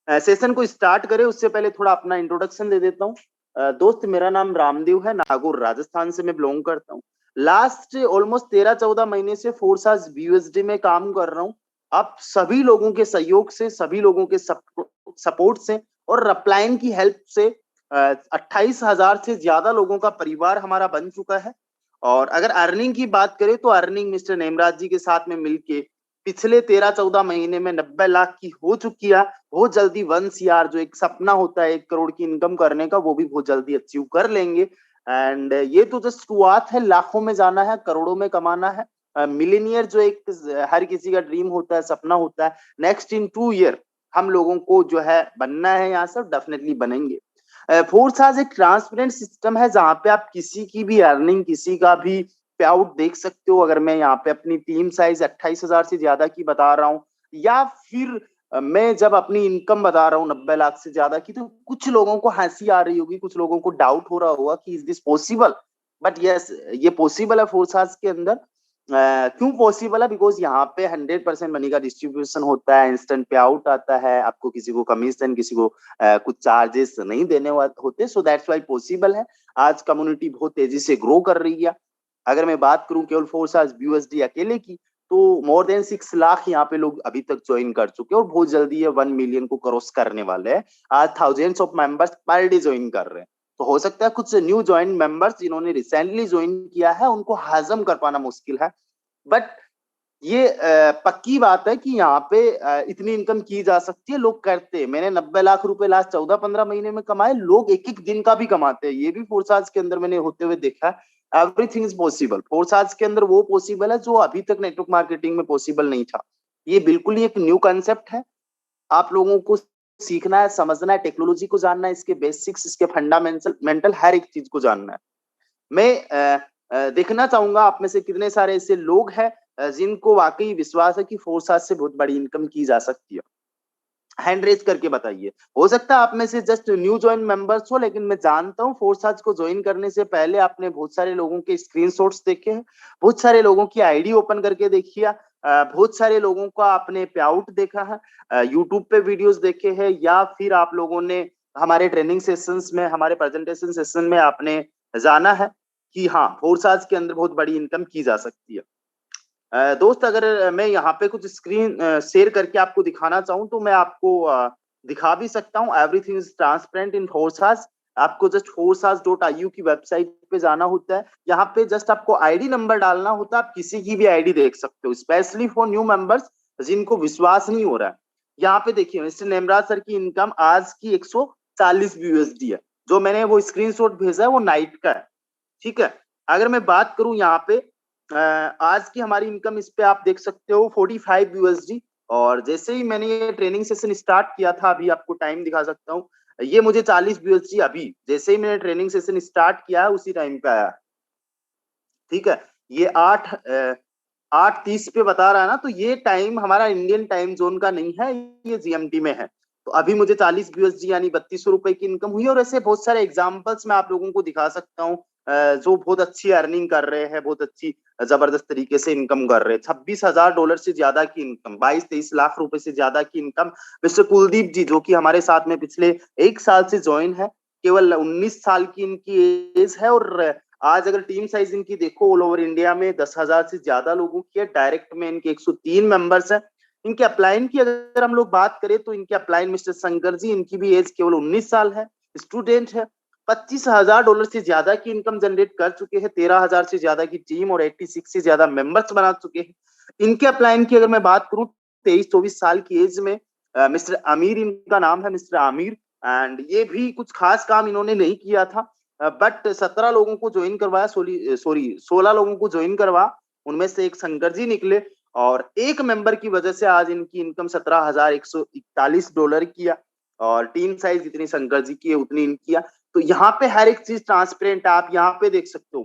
Session को start करें उससे पहले थोड़ा अपना इंट्रोडक्शन दे देता हूँ। दोस्त, मेरा नाम रामदेव है, नागौर राजस्थान से मैं बिलोंग करता हूँ। लास्ट ऑलमोस्ट 13-14 महीने से फोर्सास BUSD में काम कर रहा हूँ। अब सभी लोगों के सहयोग से, सभी लोगों के सपोर्ट से और अपलाइन की हेल्प से 28,000 से ज्यादा लोगों का परिवार हमारा बन चुका है। और अगर अर्निंग की बात करें तो अर्निंग मिस्टर नेमराज जी के साथ में मिलके पिछले 13-14 महीने में 90 लाख की हो चुकी है। बहुत जल्दी 1 CR जो एक सपना होता है 1 करोड़ की इनकम करने का, वो भी बहुत जल्दी अचीव कर लेंगे। एंड ये तो जस्ट शुरुआत है, लाखों में जाना है, करोड़ों में कमाना है। मिलीनियर जो एक हर किसी का ड्रीम होता है, सपना होता है, नेक्स्ट इन 2 ईयर हम लोगों को जो है बनना है, यहाँ सब डेफिनेटली बनेंगे। फोर्साज एक ट्रांसपेरेंट सिस्टम है जहां पे आप किसी की भी अर्निंग, किसी का भी पे आउट देख सकते हो। अगर मैं यहाँ पे अपनी टीम साइज 28,000 से ज्यादा की बता रहा हूँ, या फिर मैं जब अपनी इनकम बता रहा हूँ 90 लाख से ज्यादा की, तो कुछ लोगों को हंसी आ रही होगी, कुछ लोगों को डाउट हो रहा होगा कि is this possible. But yes, ये पॉसिबल है फोर्साज के अंदर। क्यों पॉसिबल है? बिकॉज यहाँ पे 100% मनी का डिस्ट्रीब्यूशन होता है, इंस्टेंट पे आउट आता है, आपको किसी को कमीशन, किसी को कुछ चार्जेस नहीं देने होते। सो दैट्स वाई पॉसिबल है। आज कम्युनिटी बहुत तेजी से ग्रो कर रही है। अगर मैं बात करूं केवल फोर्साज BUSD अकेले की, तो मोर देन 6 लाख यहाँ पे लोग अभी तक ज्वाइन कर चुके हैं और बहुत जल्दी ये 1 मिलियन को क्रॉस करने वाले हैं। आज thousands of members per day join कर रहे हैं। तो हो सकता है कुछ न्यू ज्वाइन मेंबर्स जिन्होंने रिसेंटली ज्वाइन किया है उनको हजम कर पाना मुश्किल है। बट ये पक्की बात है कि यहाँ पे इतनी इनकम की जा सकती है, लोग करते हैं। मैंने 90 लाख रुपए लास्ट 14-15 महीने में कमाए, लोग एक एक दिन का भी कमाते हैं। ये भी फोर्साज के अंदर मैंने होते हुए देखा है। Everything is possible. फोर्साज के अंदर वो पॉसिबल है जो अभी तक नेटवर्क मार्केटिंग में पॉसिबल नहीं था। ये बिल्कुल ही एक न्यू कंसेप्ट है। आप लोगों को सीखना है, समझना है, टेक्नोलॉजी को जानना है, इसके बेसिक्स, इसके फंडामेंटल मेंटल हर एक चीज को जानना है। मैं देखना चाहूंगा आप में से कितने सारे ऐसे लोग हैं जिनको वाकई विश्वास है कि फोर्साज से बहुत बड़ी इनकम की जा सकती है। हैंड रेज करके बताइए। हो सकता है आप में से जस्ट न्यू ज्वाइन मेंबर्स हो, लेकिन मैं जानता हूँ फोर्साज को ज्वाइन करने से पहले आपने बहुत सारे लोगों के स्क्रीनशॉट्स देखे हैं, बहुत सारे लोगों की आईडी ओपन करके देखी है, बहुत सारे लोगों का आपने पे आउट देखा है, यूट्यूब पे वीडियोस देखे हैं, या फिर आप लोगों ने हमारे ट्रेनिंग सेशंस में, हमारे प्रेजेंटेशन सेशन में आपने जाना है कि हाँ, फोर्साज के अंदर बहुत बड़ी इनकम की जा सकती है। दोस्त, अगर मैं यहाँ पे कुछ स्क्रीन शेयर करके आपको दिखाना चाहूँ तो मैं आपको दिखा भी सकता हूँ। Everything is transparent in Forsas. आपको जस्ट forsas.iu की वेबसाइट पे जाना होता है। यहाँ पे जस्ट आपको आईडी नंबर डालना होता है। आप किसी की भी आईडी देख सकते हो, स्पेशली फॉर न्यू मेंबर्स जिनको विश्वास नहीं हो रहा है। यहाँ पे देखिए, मिस्टर नेमराज सर की इनकम आज की 140 BUSD है। जो मैंने वो स्क्रीनशॉट भेजा है वो नाइट का है। ठीक है। अगर मैं बात करूं यहाँ पे आज की हमारी इनकम, इस पे आप देख सकते हो 45 USD। और जैसे ही मैंने ये ट्रेनिंग सेशन स्टार्ट किया था, अभी आपको टाइम दिखा सकता हूँ, ये मुझे 40 BUSD अभी जैसे ही मैंने ट्रेनिंग सेशन स्टार्ट किया है उसी टाइम पे आया। ठीक है। ये 8:30 पे बता रहा है ना, तो ये टाइम हमारा इंडियन टाइम जोन का नहीं है, ये GMT में है। तो अभी मुझे 40 BUSD यानी 3200 रुपए की इनकम हुई। और ऐसे बहुत सारे एग्जाम्पल्स मैं आप लोगों को दिखा सकता हूँ जो बहुत अच्छी अर्निंग कर रहे हैं, बहुत अच्छी जबरदस्त तरीके से इनकम कर रहे हैं। $26,000 से ज्यादा की इनकम, 22-23 लाख रुपए से ज्यादा की इनकम। मिस्टर कुलदीप जी, जो कि हमारे साथ में पिछले 1 साल से ज्वाइन है, केवल 19 साल की इनकी एज है। और आज अगर टीम साइज इनकी देखो, ऑल ओवर इंडिया में 10,000 से ज्यादा लोगों की है। डायरेक्ट में इनके 103 मेंबर्स हैं। इनके अपलाइन की अगर हम लोग बात करें तो इनके अपलाइन मिस्टर शंकर जी, इनकी भी एज केवल 19 साल है, स्टूडेंट है। $25,000 से ज्यादा की इनकम जनरेट कर चुके हैं। 13,000 से ज्यादा की टीम और 86 से ज्यादा मेंबर्स बना चुके हैं। इनके अपलाइन की अगर मैं बात करूं, 23-24 साल की एज में मिस्टर आमिर इनका नाम है, मिस्टर आमिर। एंड ये भी कुछ खास काम इन्होंने नहीं किया था, बट 17 लोगों को ज्वाइन करवाया, सॉरी 16 लोगों को ज्वाइन करवा, उनमें से एक शंकर जी निकले। और एक मेंबर की वजह से आज इनकी इनकम $17,141 किया। और टीम साइज जितनी शंकर जी की है उतनी इनकी है। तो यहाँ पे हर एक चीज ट्रांसपेरेंट है। आप यहाँ पे देख सकते हो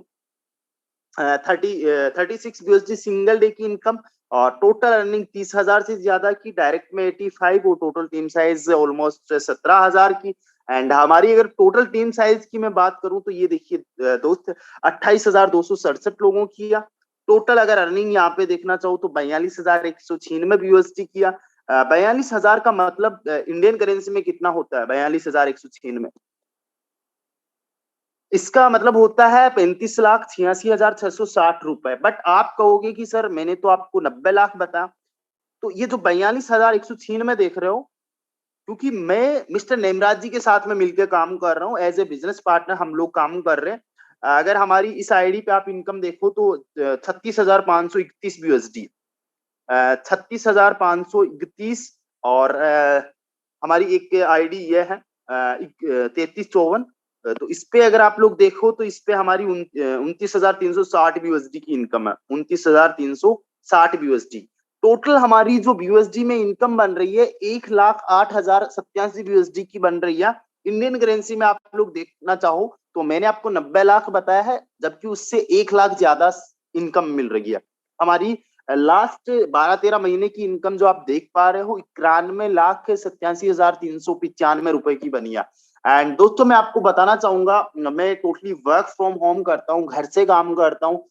36 BUSD सिंगल डे की इनकम, और टोटल अर्निंग 30,000 से ज्यादा की, डायरेक्ट में 85, और टोटल टीम साइज ऑलमोस्ट 17,000 की। एंड हमारी अगर टोटल टीम साइज की मैं बात करूं तो ये देखिए दोस्त, 28,267 लोगों की किया। टोटल अगर अर्निंग यहाँ पे देखना चाहूँ तो 42,196 BUSD किया। 42,000 का मतलब इंडियन करेंसी में कितना होता है? 42,196 इसका मतलब होता है 35,86,660 रुपए। बट आप कहोगे कि सर मैंने तो आपको 90 लाख बताया। तो ये जो 42,196 देख रहे हो, क्योंकि मैं मिस्टर नेमराज जी के साथ में मिलकर काम कर रहा हूँ, एज ए बिजनेस पार्टनर हम लोग काम कर रहे हैं। अगर हमारी इस आईडी पे आप इनकम देखो तो 36,531 USD, 36,531। और हमारी एक आईडी ये है 3354। तो इस पे अगर आप लोग देखो तो इस पे हमारी 29,360 USD की इनकम है। 29,360 USD टोटल हमारी जो BUSD में इनकम बन रही है 1,08,087 BUSD की बन रही है। इंडियन करेंसी में आप लोग देखना चाहो तो मैंने आपको 90 लाख बताया है, जबकि उससे 1 लाख ज्यादा इनकम मिल रही है। हमारी लास्ट 12-13 महीने की इनकम जो आप देख पा रहे हो 91,87,395 रुपए की बनी है। एंड दोस्तों मैं आपको बताना चाहूंगा, मैं टोटली वर्क फ्रॉम होम करता हूँ, घर से काम करता हूँ।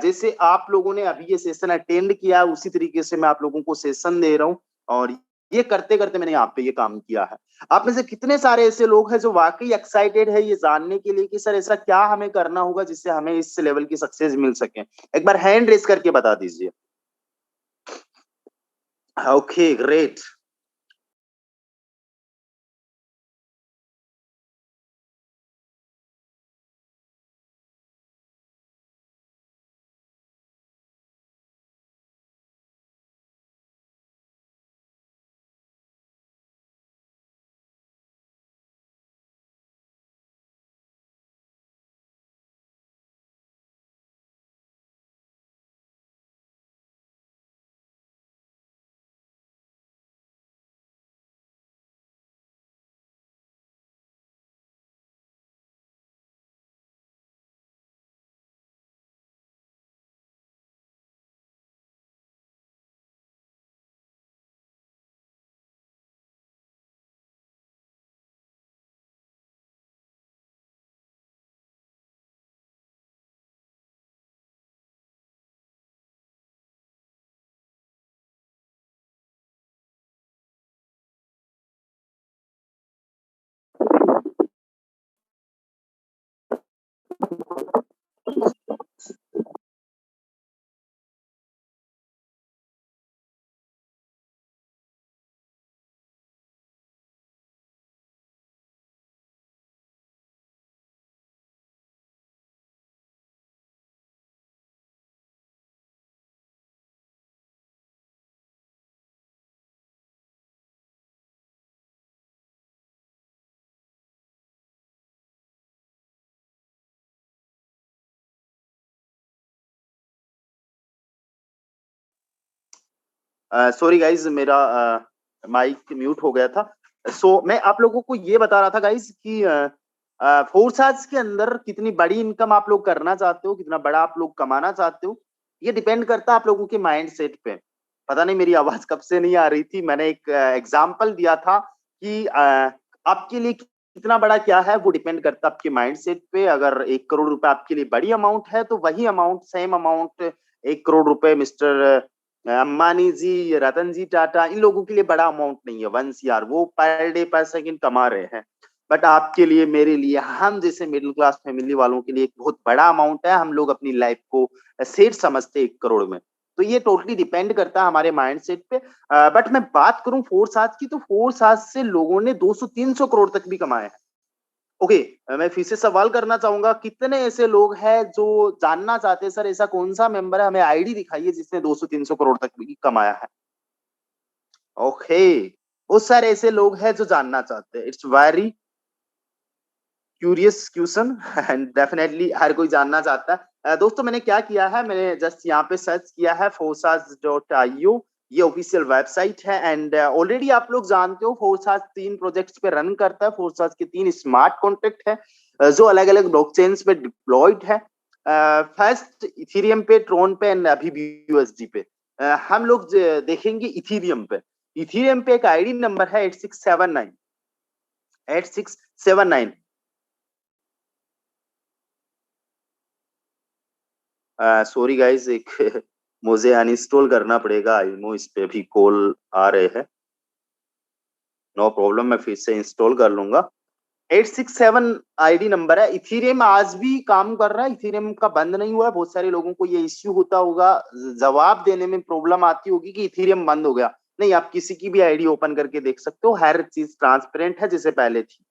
जैसे आप लोगों ने अभी ये सेशन अटेंड किया उसी तरीके से मैं आप लोगों को सेशन दे रहा हूँ। और ये करते करते मैंने यहाँ पे ये काम किया है। आप में से कितने सारे ऐसे लोग हैं जो वाकई एक्साइटेड है ये जानने के लिए कि सर ऐसा क्या हमें करना होगा जिससे हमें इस लेवल की सक्सेस मिल सके? एक बार हैंड रेस करके बता दीजिए। Okay, great. सॉरी गाइज, मेरा माइक म्यूट हो गया था। मैं आप लोगों को ये बता रहा था गाइज कि फोर्स आर्ट्स के अंदर कितनी बड़ी इनकम आप लोग करना चाहते हो, कितना बड़ा आप लोग कमाना चाहते हो, ये डिपेंड करता है आप लोगों के माइंड सेट पे। पता नहीं मेरी आवाज कब से नहीं आ रही थी। मैंने एक एग्जाम्पल दिया था कि आपके लिए कितना बड़ा क्या है वो डिपेंड करता है आपके माइंड सेट पे। अगर 1 करोड़ रुपए आपके लिए बड़ी अमाउंट है तो वही अमाउंट, सेम अमाउंट 1 करोड़ रुपए मिस्टर अंबानी जी, रतन जी टाटा, इन लोगों के लिए बड़ा अमाउंट नहीं है। वंस यार वो पर डे पर सेकंड कमा रहे हैं। बट आपके लिए, मेरे लिए, हम जैसे मिडिल क्लास फैमिली वालों के लिए एक बहुत बड़ा अमाउंट है। हम लोग अपनी लाइफ को सेट समझते 1 करोड़ में। तो ये टोटली डिपेंड करता है हमारे माइंड सेट पे। बट मैं बात करूं फोर्स आज की, तो फोर्स आज से लोगों ने 200-300 करोड़ तक भी कमाए हैं। ओके, मैं फिर से सवाल करना चाहूंगा, कितने ऐसे लोग हैं जो जानना चाहते हैं सर ऐसा कौन सा मेंबर है, हमें आईडी दिखाइए जिसने 200-300 करोड़ तक भी कमाया है? ओके, बहुत सारे ऐसे लोग हैं जो जानना चाहते हैं। It's very curious question and definitely हर कोई जानना चाहता है। दोस्तों मैंने क्या किया है, मैंने जस्ट यहाँ पे सर्च किया है forsas.io। ये ऑफिशियल वेबसाइट है एंड ऑलरेडी आप लोग जानते हो फोर्सास 3 प्रोजेक्ट्स पे रन करता है। फोर्सास के 3 स्मार्ट कॉन्ट्रैक्ट है जो अलग अलग ब्लॉकचेन्स पे डिप्लॉयड है। फर्स्ट इथेरियम पे, ट्रोन पे एंड अभी BUSD पे। हम लोग देखेंगे इथेरियम पे। इथेरियम पे एक आईडी नंबर है 8679। सॉरी गाइस, एक मुझे अनइंस्टॉल करना पड़ेगा। आई नो इस पे भी कॉल आ रहे हैं। नो प्रॉब्लम, मैं फिर से इंस्टॉल कर लूंगा। 867 आईडी नंबर है। इथेरियम आज भी काम कर रहा है, इथेरियम का बंद नहीं हुआ है। बहुत सारे लोगों को ये इश्यू होता होगा, जवाब देने में प्रॉब्लम आती होगी कि इथेरियम बंद हो गया। नहीं, आप किसी की भी आईडी ओपन करके देख सकते हो, हर चीज ट्रांसपेरेंट है जैसे पहले थी।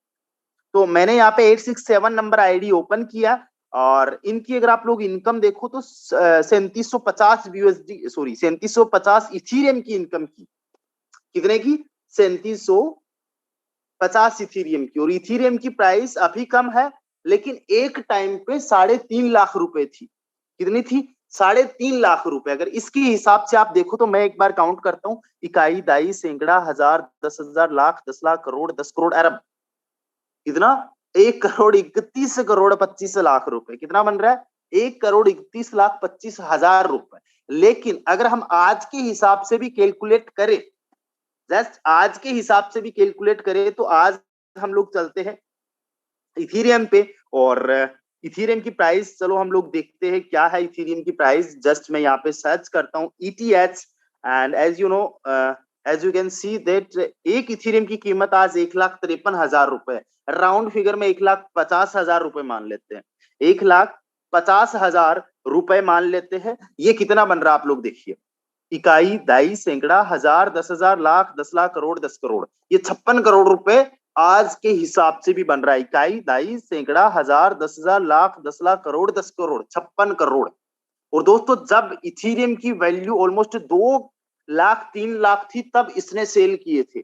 तो मैंने यहाँ पे 867 नंबर आईडी ओपन किया, और इनकी अगर आप लोग इनकम देखो तो 3750 यूएसडी, सॉरी 3750 इथेरियम की इनकम की। कितने की? 3750 इथेरियम की। और इथेरियम की प्राइस अभी कम है, लेकिन एक टाइम पे 3.5 लाख रुपए थी। कितनी थी? 3.5 लाख रुपए। अगर इसके हिसाब से आप देखो तो मैं एक बार काउंट करता हूँ, इकाई, दाई, सैकड़ा, हजार, 10,000, लाख, 10 लाख, करोड़, 10 करोड़, अरब। कितना? 1 करोड़ 31 करोड़ 25 लाख रुपए। कितना बन रहा है? 1 करोड़ 31 लाख 25 हजार रुपए। लेकिन अगर हम आज के हिसाब से भी कैलकुलेट करें, जस्ट आज के हिसाब से भी कैलकुलेट करें, तो आज हम लोग चलते हैं इथेरियम पे, और इथेरियम की प्राइस चलो हम लोग देखते हैं क्या है इथेरियम की प्राइस। जस्ट मैं यहाँ पे सर्च करता हूँ ETH, and as you know, as you can see that एक इथेरियम की कीमत आज 1,53,000 रुपए। राउंड फिगर में 1,50,000 रुपए मान लेते हैं, 1,50,000 रुपए मान लेते हैं। ये कितना बन रहा है आप लोग देखिए, इकाई, दाई, सैकड़ा, हजार, 10,000, लाख, 10 लाख, करोड़, 10 करोड़, ये 56 करोड़ रुपए आज के हिसाब से भी बन रहा है। इकाई, दाई, सैकड़ा, हजार, 10,000, लाख, 10 लाख, करोड़, 10 करोड़, 56 करोड़। और दोस्तों जब इथेरियम की वैल्यू ऑलमोस्ट 2 लाख 3 लाख थी, तब इसने सेल किए थे।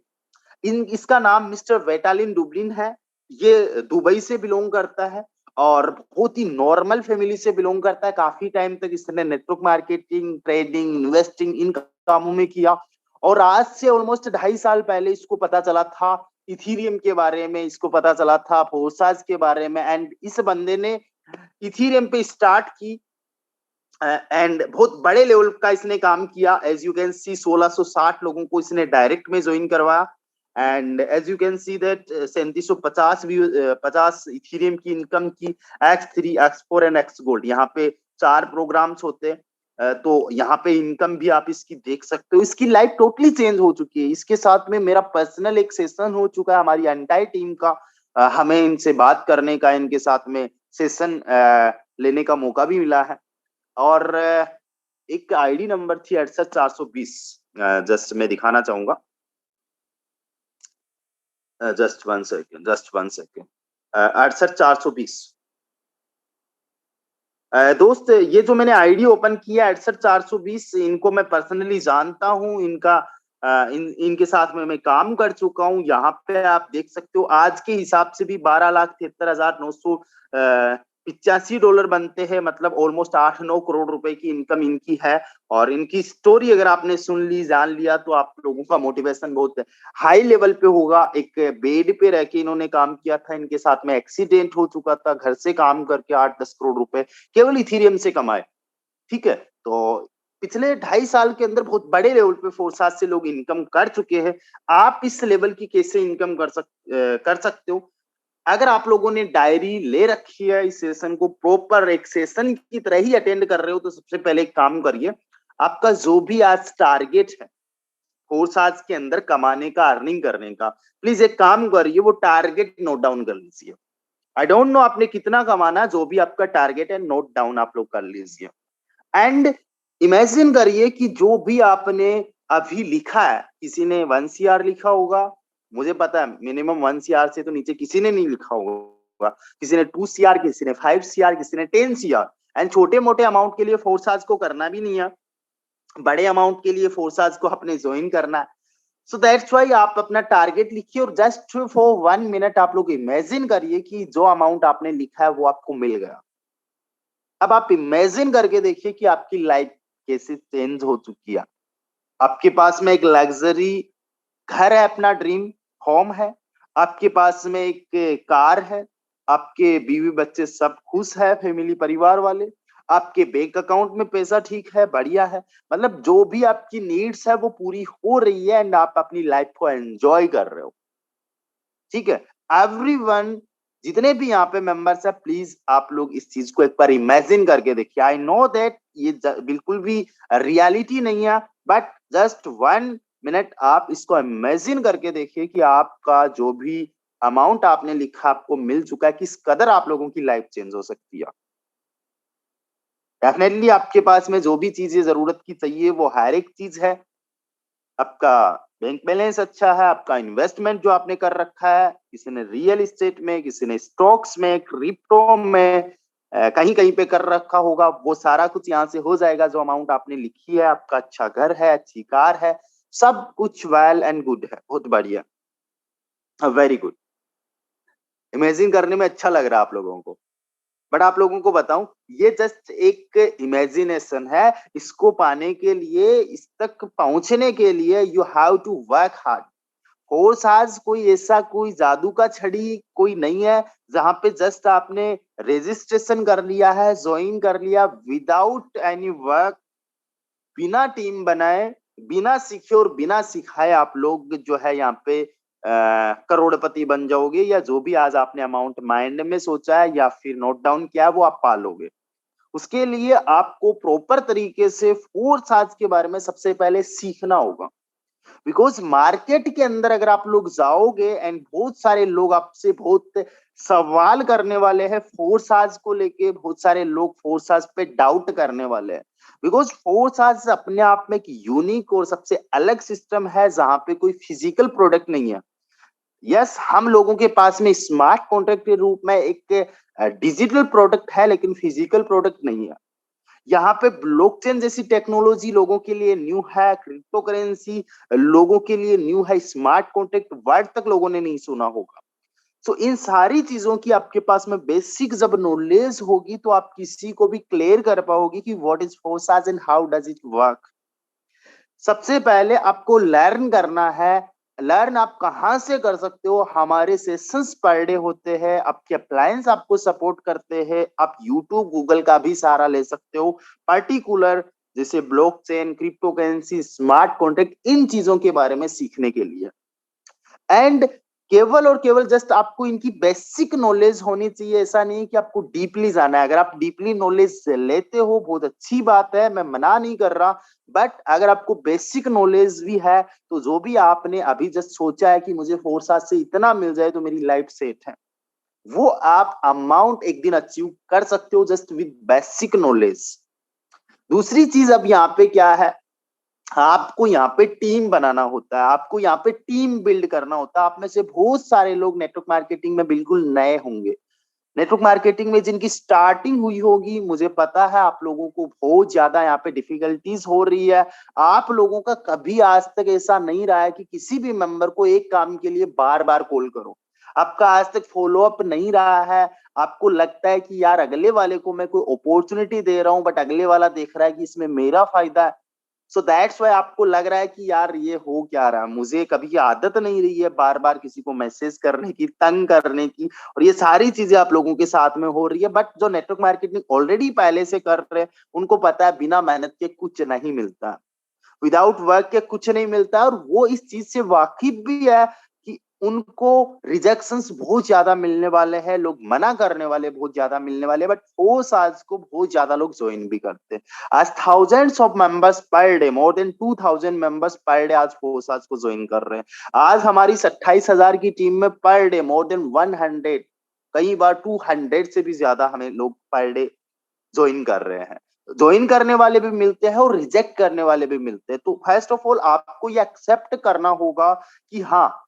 इसका नाम मिस्टर वेटालिन डुबलिन है। ये दुबई से बिलोंग करता है, और बहुत ही नॉर्मल फैमिली से बिलोंग करता है। काफी टाइम तक इसने नेटवर्क मार्केटिंग, ट्रेडिंग, इन्वेस्टिंग, इन कामों में किया। और आज से ऑलमोस्ट 2.5 साल पहले इसको पता चला था इथेरियम के बारे में, इसको पता चला था फोर्साज के बारे में, एंड इस बंदे ने इथेरियम पे स्टार्ट की, एंड बहुत बड़े लेवल का इसने काम किया। एज यू कैन सी 1660 लोगों को इसने डायरेक्ट में ज्वाइन करवाया, and as you can see that 3750 Ethereum की इनकम की। X3, X4 and X gold, यहाँ पे 4 प्रोग्राम्स होते हैं। तो यहाँ पे इनकम भी आप इसकी देख सकते हो। इसकी लाइफ टोटली चेंज हो चुकी है। इसके साथ में मेरा पर्सनल एक सेशन हो चुका है हमारी एंटायर टीम का। हमें इनसे बात करने का, इनके साथ में सेशन लेने का मौका भी मिला है। और एक आईडी नंबर थी 68420, जस्ट मैं दिखाना चाहूंगा, जस्ट वन सेकेंड 68420। दोस्त, ये जो मैंने आईडी ओपन किया 68420, इनको मैं पर्सनली जानता हूँ। इनके साथ में मैं काम कर चुका हूँ। यहाँ पे आप देख सकते हो आज के हिसाब से भी 12,73,985 डॉलर बनते हैं, मतलब ऑलमोस्ट 8-9 करोड़ रुपए की इनकम इनकी है। और इनकी स्टोरी अगर आपने सुन ली, जान लिया, तो आप लोगों का मोटिवेशन बहुत हाई लेवल पे होगा। एक बेड पे रह के इन्होंने काम किया था, इनके साथ में एक्सीडेंट हो चुका था, घर से काम करके 8-10 करोड़ रुपए केवल इथेरियम से कमाए। ठीक है, तो पिछले 2.5 साल के अंदर बहुत बड़े लेवल पे फोर्साज से लोग इनकम कर चुके हैं। आप इस लेवल की कैसे इनकम कर सकते हो? अगर आप लोगों ने डायरी ले रखी है, इस सेशन को प्रॉपर एक सेशन की तरह ही अटेंड कर रहे हो, तो सबसे पहले एक काम करिए, आपका जो भी आज टारगेट है फोर्साज के अंदर कमाने का, अर्निंग करने का, प्लीज एक काम करिए, वो टारगेट नोट डाउन कर लीजिए। आई डोंट नो आपने कितना कमाना, जो भी आपका टारगेट है नोट डाउन आप लोग कर लीजिए। एंड इमेजिन करिए कि जो भी आपने अभी लिखा है, किसी ने 1 CR लिखा होगा, मुझे पता है मिनिमम 1 CR से तो नीचे किसी ने नहीं लिखा होगा। किसी ने 2 CR, किसी ने 5 CR, किसी ने 10 CR। एंड छोटे मोटे अमाउंट के लिए फोर्साज को करना भी नहीं है, बड़े अमाउंट के लिए फोर्साज को अपने ज्वाइन करना है। सो दैट्स वाई आप अपना टारगेट लिखिए, और जस्ट फॉर 1 मिनट आप लोग इमेजिन करिए कि जो अमाउंट आपने लिखा है वो आपको मिल गया। अब आप इमेजिन करके देखिए कि आपकी लाइफ कैसे चेंज हो चुकी है। आपके पास में एक लग्जरी घर है, अपना ड्रीम होम है, आपके पास में एक कार है, आपके बीवी बच्चे सब खुश है, फैमिली परिवार वाले, आपके बैंक अकाउंट में पैसा ठीक है, बढ़िया है। मतलब जो भी आपकी नीड्स है वो पूरी हो रही है, एंड आप अपनी लाइफ को एंजॉय कर रहे हो। ठीक है, एवरीवन, जितने भी यहाँ पे मेंबर्स है, प्लीज आप लोग इस चीज को एक बार इमेजिन करके देखिए। आई नो दैट ये बिल्कुल भी रियलिटी नहीं है, बट जस्ट 1 मिनट आप इसको इमेजिन करके देखिए कि आपका जो भी अमाउंट आपने लिखा आपको मिल चुका है, किस कदर आप लोगों की लाइफ चेंज हो सकती है। डेफिनेटली आपके पास में जो भी चीजें जरूरत की चाहिए वो हर एक चीज है। आपका बैंक बैलेंस अच्छा है, आपका इन्वेस्टमेंट जो आपने कर रखा है, किसी ने रियल एस्टेट में, किसी ने स्टॉक्स में, क्रिप्टो में, कहीं कहीं पे कर रखा होगा, वो सारा कुछ यहाँ से हो जाएगा जो अमाउंट आपने लिखी है। आपका अच्छा घर है, अच्छी कार है, सब कुछ वेल एंड गुड है, बहुत बढ़िया, वेरी गुड। इमेजिन करने में अच्छा लग रहा है आप लोगों को, बट आप लोगों को बताऊं, ये जस्ट एक इमेजिनेशन है। इसको पाने के लिए, इस तक पहुंचने के लिए you have to work hard. Force आज कोई ऐसा कोई जादू का छड़ी कोई नहीं है जहां पे जस्ट आपने रजिस्ट्रेशन कर लिया है, ज्वाइन कर लिया विदाउट एनी वर्क, बिना टीम बनाए, बिना सीखे और बिना सिखाए आप लोग जो है यहाँ पे करोड़पति बन जाओगे, या जो भी आज आपने अमाउंट माइंड में सोचा है या फिर नोट डाउन किया है वो आप पालोगे। उसके लिए आपको प्रॉपर तरीके से फोर्स आज के बारे में सबसे पहले सीखना होगा। बिकॉज मार्केट के अंदर अगर आप लोग जाओगे एंड बहुत सारे लोग आपसे बहुत सवाल करने वाले हैं फोर्साज को लेके, बहुत सारे लोग फोर्साज पे डाउट करने वाले हैं। बिकॉज फोर्साज अपने आप में एक यूनिक और सबसे अलग सिस्टम है जहां पे कोई फिजिकल प्रोडक्ट नहीं है। यस, हम लोगों के पास में स्मार्ट कॉन्ट्रैक्ट के रूप में एक डिजिटल प्रोडक्ट है, लेकिन फिजिकल प्रोडक्ट नहीं है। यहाँ पे ब्लॉकचेन जैसी टेक्नोलॉजी लोगों के लिए न्यू है, क्रिप्टो करेंसी लोगों के लिए न्यू है, स्मार्ट कॉन्ट्रैक्ट वर्ड तक लोगों ने नहीं सुना होगा। तो इन सारी चीजों की आपके पास में बेसिक जब नॉलेज होगी तो आप किसी को भी क्लियर कर पाओगे कि what is Forsas and how does it work. सबसे पहले आपको लर्न करना है। लर्न आप कहाँ से कर सकते हो? हमारे सेशंस पर डे होते हैं, आपके अप्लायंस आपको सपोर्ट करते हैं, आप यूट्यूब गूगल का भी सहारा ले सकते हो। पर्टिकुलर जैसे blockchain, crypto currency, smart contract, इन चीजों के बारे में सीखने के लिए। एंड केवल और केवल जस्ट आपको इनकी बेसिक नॉलेज होनी चाहिए, ऐसा नहीं कि आपको डीपली जाना है। अगर आप डीपली नॉलेज लेते हो बहुत अच्छी बात है, मैं मना नहीं कर रहा, बट अगर आपको बेसिक नॉलेज भी है तो जो भी आपने अभी जस्ट सोचा है कि मुझे फोर्सा से इतना मिल जाए तो मेरी लाइफ सेट है, वो आप अमाउंट एक दिन अचीव कर सकते हो जस्ट विद बेसिक नॉलेज। दूसरी चीज अब यहाँ पे क्या है, आपको यहाँ पे टीम बनाना होता है, आपको यहाँ पे टीम बिल्ड करना होता है। आप में से बहुत सारे लोग नेटवर्क मार्केटिंग में बिल्कुल नए होंगे। नेटवर्क मार्केटिंग में जिनकी स्टार्टिंग हुई होगी, मुझे पता है आप लोगों को बहुत ज्यादा यहाँ पे डिफिकल्टीज हो रही है। आप लोगों का कभी आज तक ऐसा नहीं रहा है कि किसी भी मेंबर को एक काम के लिए बार बार कॉल करो। आपका आज तक फॉलो अप नहीं रहा है। आपको लगता है कि यार अगले वाले को मैं कोई अपॉर्चुनिटी दे रहा हूं, बट अगले वाला देख रहा है कि इसमें मेरा फायदा है। सो दैट्स वाई आपको लग रहा है कि यार ये हो क्या रहा है, मुझे कभी आदत नहीं रही है बार बार किसी को मैसेज करने की, तंग करने की, और ये सारी चीजें आप लोगों के साथ में हो रही है। बट जो नेटवर्क मार्केटिंग ऑलरेडी पहले से कर रहे हैं उनको पता है बिना मेहनत के कुछ नहीं मिलता, विदाउट वर्क के कुछ नहीं मिलता, और वो इस चीज से वाकिफ भी है कि उनको रिजेक्शंस बहुत ज्यादा मिलने वाले हैं, लोग मना करने वाले बहुत ज्यादा मिलने वाले, बट फोर्स आज को बहुत ज्यादा लोग ज्वाइन भी करते हैं। आज thousands of members per day, more than 2000 members per day आज फोर्स आज को ज्वाइन कर रहे हैं। आज हमारी 28,000 की टीम में पर डे मोर देन 100, कई बार 200 से भी ज्यादा हमें लोग पर डे ज्वाइन कर रहे हैं। ज्वाइन करने वाले भी मिलते हैं और रिजेक्ट करने वाले भी मिलते हैं। तो फर्स्ट ऑफ ऑल आपको ये एक्सेप्ट करना होगा कि हाँ,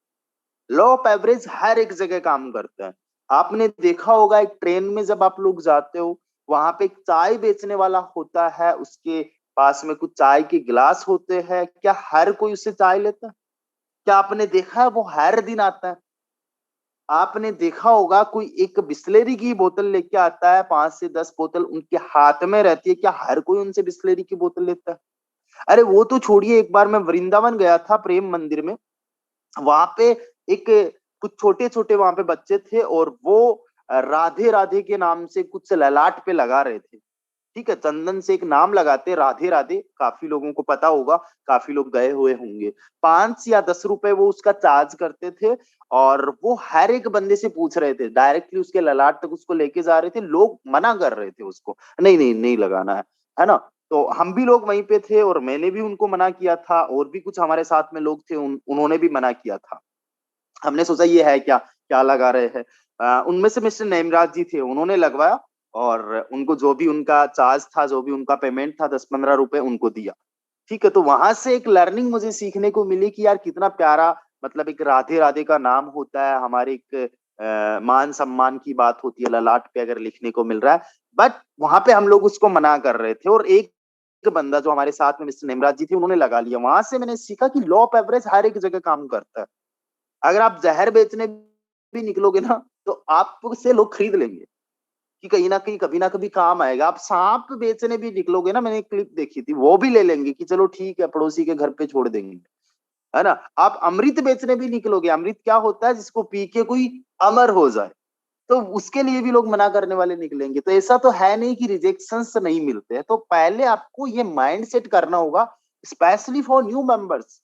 लॉ ऑफ एवरेज हर एक जगह काम करता है। आपने देखा होगा एक ट्रेन में जब आप लोग जाते हो, वहां पे एक चाय बेचने वाला होता है, उसके पास में कुछ चाय के गिलास होते हैं, क्या हर कोई उससे चाय लेता है? क्या आपने देखा है वो हर दिन आता है? आपने देखा होगा कोई एक बिस्लेरी की बोतल लेके आता है, 5 से 10 बोतल उनके हाथ में रहती है, क्या हर कोई उनसे बिस्लेरी की बोतल लेता है? अरे वो तो छोड़िए, एक बार मैं वृंदावन गया था प्रेम मंदिर में, वहां पे एक कुछ छोटे छोटे वहां पे बच्चे थे और वो राधे राधे के नाम से कुछ ललाट पे लगा रहे थे। ठीक है, चंदन से एक नाम लगाते राधे राधे, काफी लोगों को पता होगा, काफी लोग गए हुए होंगे। 5 या 10 रुपए वो उसका चार्ज करते थे, और वो हर एक बंदे से पूछ रहे थे, डायरेक्टली उसके ललाट तक उसको लेके जा रहे थे। लोग मना कर रहे थे उसको, नहीं नहीं नहीं लगाना है ना। तो हम भी लोग वहीं पे थे और मैंने भी उनको मना किया था, और भी कुछ हमारे साथ में लोग थे, उन्होंने भी मना किया था। हमने सोचा ये है क्या, क्या लगा रहे हैं। उनमें से मिस्टर नेमराज जी थे, उन्होंने लगवाया, और उनको जो भी उनका चार्ज था, जो भी उनका पेमेंट था, 10-15 रुपए उनको दिया। ठीक है, तो वहां से एक लर्निंग मुझे सीखने को मिली कि यार कितना प्यारा, मतलब एक राधे राधे का नाम होता है, हमारे एक मान सम्मान की बात होती है, ललाट पे अगर लिखने को मिल रहा है। बट वहां पे हम लोग उसको मना कर रहे थे, और एक बंदा जो हमारे साथ में मिस्टर नेमराज जी थे, उन्होंने लगा लिया। वहां से मैंने सीखा कि लॉ ऑफ एवरेज हर एक जगह काम करता है। अगर आप जहर बेचने भी निकलोगे ना, तो आपसे लोग खरीद लेंगे, कि कहीं ना कहीं कभी ना कभी काम आएगा। आप सांप बेचने भी निकलोगे ना, मैंने एक क्लिप देखी थी, वो भी ले लेंगे कि चलो ठीक है, पड़ोसी के घर पे छोड़ देंगे, है ना। आप अमृत बेचने भी निकलोगे, अमृत क्या होता है, जिसको पी के कोई अमर हो जाए, तो उसके लिए भी लोग मना करने वाले निकलेंगे। तो ऐसा तो है नहीं कि रिजेक्शंस नहीं मिलते हैं। तो पहले आपको ये माइंड सेट करना होगा, स्पेशली फॉर न्यू मेंबर्स।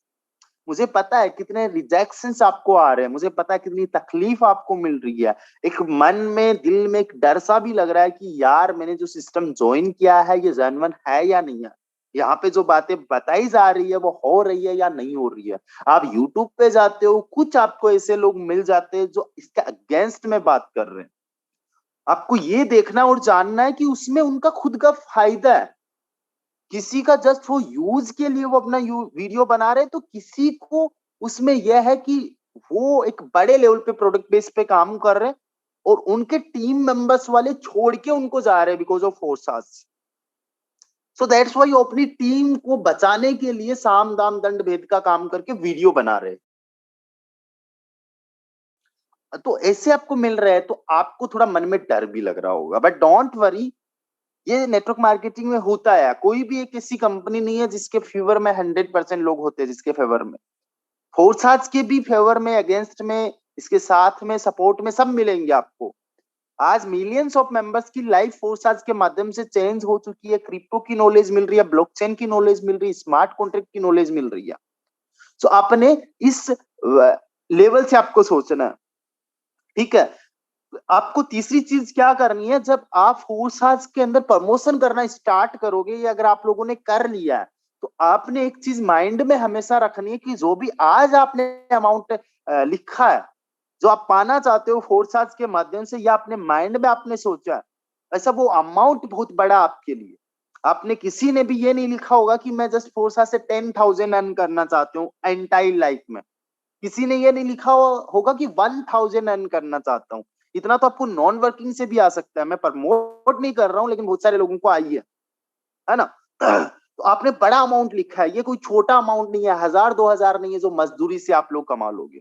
मुझे पता है कितने रिजेक्शंस आपको आ रहे हैं, मुझे पता है कितनी तकलीफ आपको मिल रही है। एक मन में, दिल में एक डर सा भी लग रहा है कि यार मैंने जो सिस्टम ज्वाइन किया है, ये जेन्युइन है या नहीं है, यहाँ पे जो बातें बताई जा रही है वो हो रही है या नहीं हो रही है। आप यूट्यूब पे जाते हो, कुछ आपको ऐसे लोग मिल जाते हैं जो इसके अगेंस्ट में बात कर रहे हैं। आपको ये देखना और जानना है कि उसमें उनका खुद का फायदा है, किसी का जस्ट वो यूज के लिए वो अपना वीडियो बना रहे हैं, तो किसी को उसमें यह है कि वो एक बड़े लेवल पे प्रोडक्ट बेस पे काम कर रहे हैं, और उनके टीम मेंबर्स वाले छोड़ के उनको जा रहे हैं because of forces. So that's why वो अपनी टीम को बचाने के लिए साम दाम दंड भेद का काम करके वीडियो बना रहे हैं। तो ऐसे आपको मिल रहा है, तो आपको थोड़ा मन में डर भी लग रहा होगा, बट डोंट वरी। ये नेटवर्क मार्केटिंग में होता है, कोई भी एक ऐसी कंपनी नहीं है जिसके फेवर में 100% लोग होते हैं, जिसके फेवर में। फोर्साज के भी फेवर में, अगेंस्ट में, इसके साथ में, सपोर्ट में, सब मिलेंगे आपको। आज मिलियंस ऑफ मेंबर्स की लाइफ फोर्साज के माध्यम से चेंज हो चुकी है। क्रिप्टो की नॉलेज मिल रही है, ब्लॉकचेन की नॉलेज मिल रही है, स्मार्ट कॉन्ट्रैक्ट की नॉलेज मिल रही है। तो आपने इस लेवल से आपको सोचना है, ठीक है। आपको तीसरी चीज क्या करनी है, जब आप फोर्साज के अंदर प्रमोशन करना स्टार्ट करोगे, या अगर आप लोगों ने कर लिया है, तो आपने एक चीज माइंड में हमेशा रखनी है कि जो भी आज आपने अमाउंट लिखा है, जो आप पाना चाहते हो फोर्साज के माध्यम से, या अपने माइंड में आपने सोचा है, ऐसा वो अमाउंट बहुत बड़ा आपके लिए। आपने किसी ने भी ये नहीं लिखा होगा कि मैं जस्ट फोर्साज से 10,000 अर्न करना चाहती हूँ एंटायर लाइफ में। किसी ने ये नहीं लिखा होगा कि 1,000 अर्न करना चाहता हूँ। इतना तो आपको नॉन वर्किंग से भी आ सकता है, मैं प्रमोट नहीं कर रहा हूँ, लेकिन बहुत सारे लोगों को आई है ना। तो आपने बड़ा अमाउंट लिखा है, ये कोई छोटा अमाउंट नहीं है, 1,000-2,000 नहीं है जो मजदूरी से आप लोग कमा लोगे।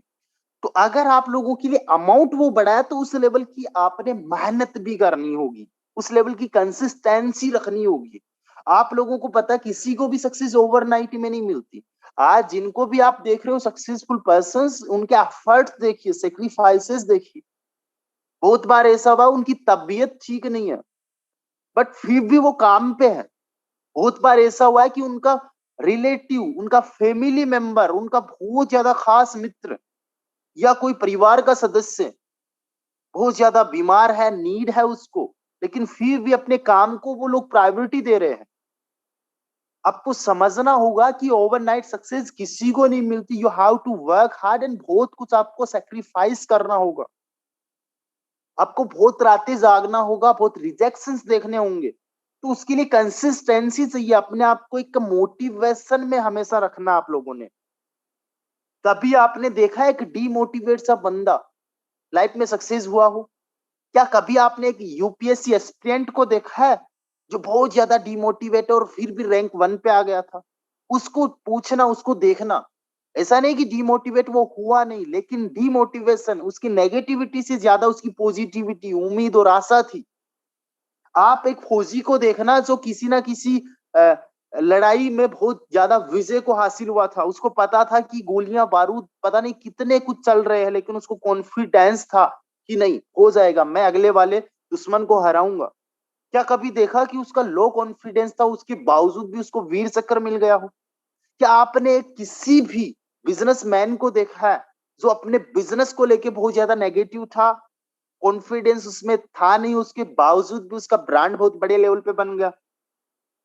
तो अगर आप लोगों के लिए अमाउंट वो बड़ा है, तो उस लेवल की आपने मेहनत भी करनी होगी, उस लेवल की कंसिस्टेंसी रखनी होगी। आप लोगों को पता है किसी को भी सक्सेस ओवरनाइट में नहीं मिलती। आज जिनको भी आप देख रहे हो सक्सेसफुल पर्संस, उनके एफर्ट्स देखिए, सेक्रीफाइसेस देखिए। बहुत बार ऐसा हुआ उनकी तबीयत ठीक नहीं है, बट फिर भी वो काम पे है। बहुत बार ऐसा हुआ है कि उनका रिलेटिव, उनका फैमिली मेंबर, उनका बहुत ज्यादा खास मित्र, या कोई परिवार का सदस्य बहुत ज्यादा बीमार है, नीड है उसको, लेकिन फिर भी अपने काम को वो लोग प्रायोरिटी दे रहे हैं। आपको समझना होगा कि ओवरनाइट सक्सेस किसी को नहीं मिलती। You have to work hard, and बहुत कुछ आपको सेक्रीफाइस करना होगा। आपको बहुत रातें जागना होगा, बहुत रिजेक्शंस देखने होंगे। तो उसके लिए कंसिस्टेंसी चाहिए, अपने आप को एक मोटिवेशन में हमेशा रखना आप लोगों ने। कभी आपने देखा है एक डीमोटिवेट सा बंदा लाइफ में सक्सेस हुआ हो? क्या कभी आपने एक यूपीएससी एस्पिरेंट को देखा है जो बहुत ज्यादा डिमोटिवेट और फिर भी रैंक 1 पे आ गया था? उसको पूछना, उसको देखना। ऐसा नहीं कि डिमोटिवेट वो हुआ नहीं, लेकिन डिमोटिवेशन उसकी नेगेटिविटी से ज्यादा उसकी पॉजिटिविटी, उम्मीद और आशा थी। आप एक फौजी को देखना जो किसी ना किसी लड़ाई में बहुत ज्यादा विजय को हासिल हुआ था। उसको पता था कि गोलियां बारूद पता नहीं कितने कुछ चल रहे हैं, लेकिन उसको कॉन्फिडेंस था कि नहीं हो जाएगा, मैं अगले वाले दुश्मन को हराऊंगा। क्या कभी देखा कि उसका लो कॉन्फिडेंस था, उसके बावजूद भी उसको वीर चक्र मिल गया हो? क्या आपने किसी भी बिजनेसमैन को देखा है जो अपने बिजनेस को लेके बहुत ज्यादा नेगेटिव था, कॉन्फिडेंस उसमें था नहीं, उसके बावजूद भी उसका ब्रांड बहुत बड़े लेवल पे बन गया?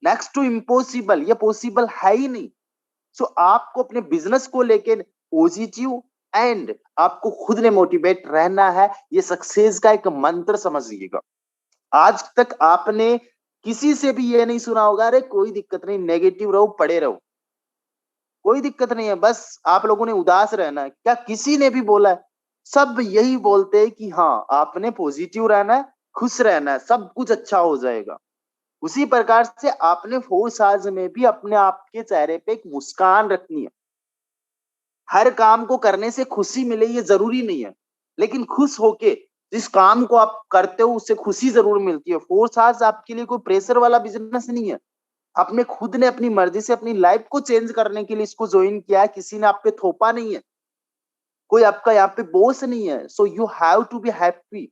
नेक्स्ट टू इम्पॉसिबल, ये पॉसिबल है ही नहीं। सो आपको अपने बिजनेस को लेके पॉजिटिव एंड आपको खुद ने मोटिवेट रहना है। ये सक्सेस का एक मंत्र समझिएगा। आज तक आपने किसी से भी ये नहीं सुना होगा, अरे कोई दिक्कत नहीं, नेगेटिव रहो, पड़े रहो, कोई दिक्कत नहीं है, बस आप लोगों ने उदास रहना है। क्या किसी ने भी बोला है? सब यही बोलते हैं कि हाँ आपने पॉजिटिव रहना है, खुश रहना है, सब कुछ अच्छा हो जाएगा। उसी प्रकार से आपने 4 साल में भी अपने आप के चेहरे पे एक मुस्कान रखनी है। हर काम को करने से खुशी मिले ये जरूरी नहीं है, लेकिन खुश होके जिस काम को आप करते हो उससे खुशी जरूर मिलती है। 4 साल आपके लिए कोई प्रेशर वाला बिजनेस नहीं है। आपने खुद ने अपनी मर्जी से अपनी लाइफ को चेंज करने के लिए इसको ज्वाइन किया है, किसी ने आप पे थोपा नहीं है, कोई आपका यहाँ पे बॉस नहीं है। So you have to be happy.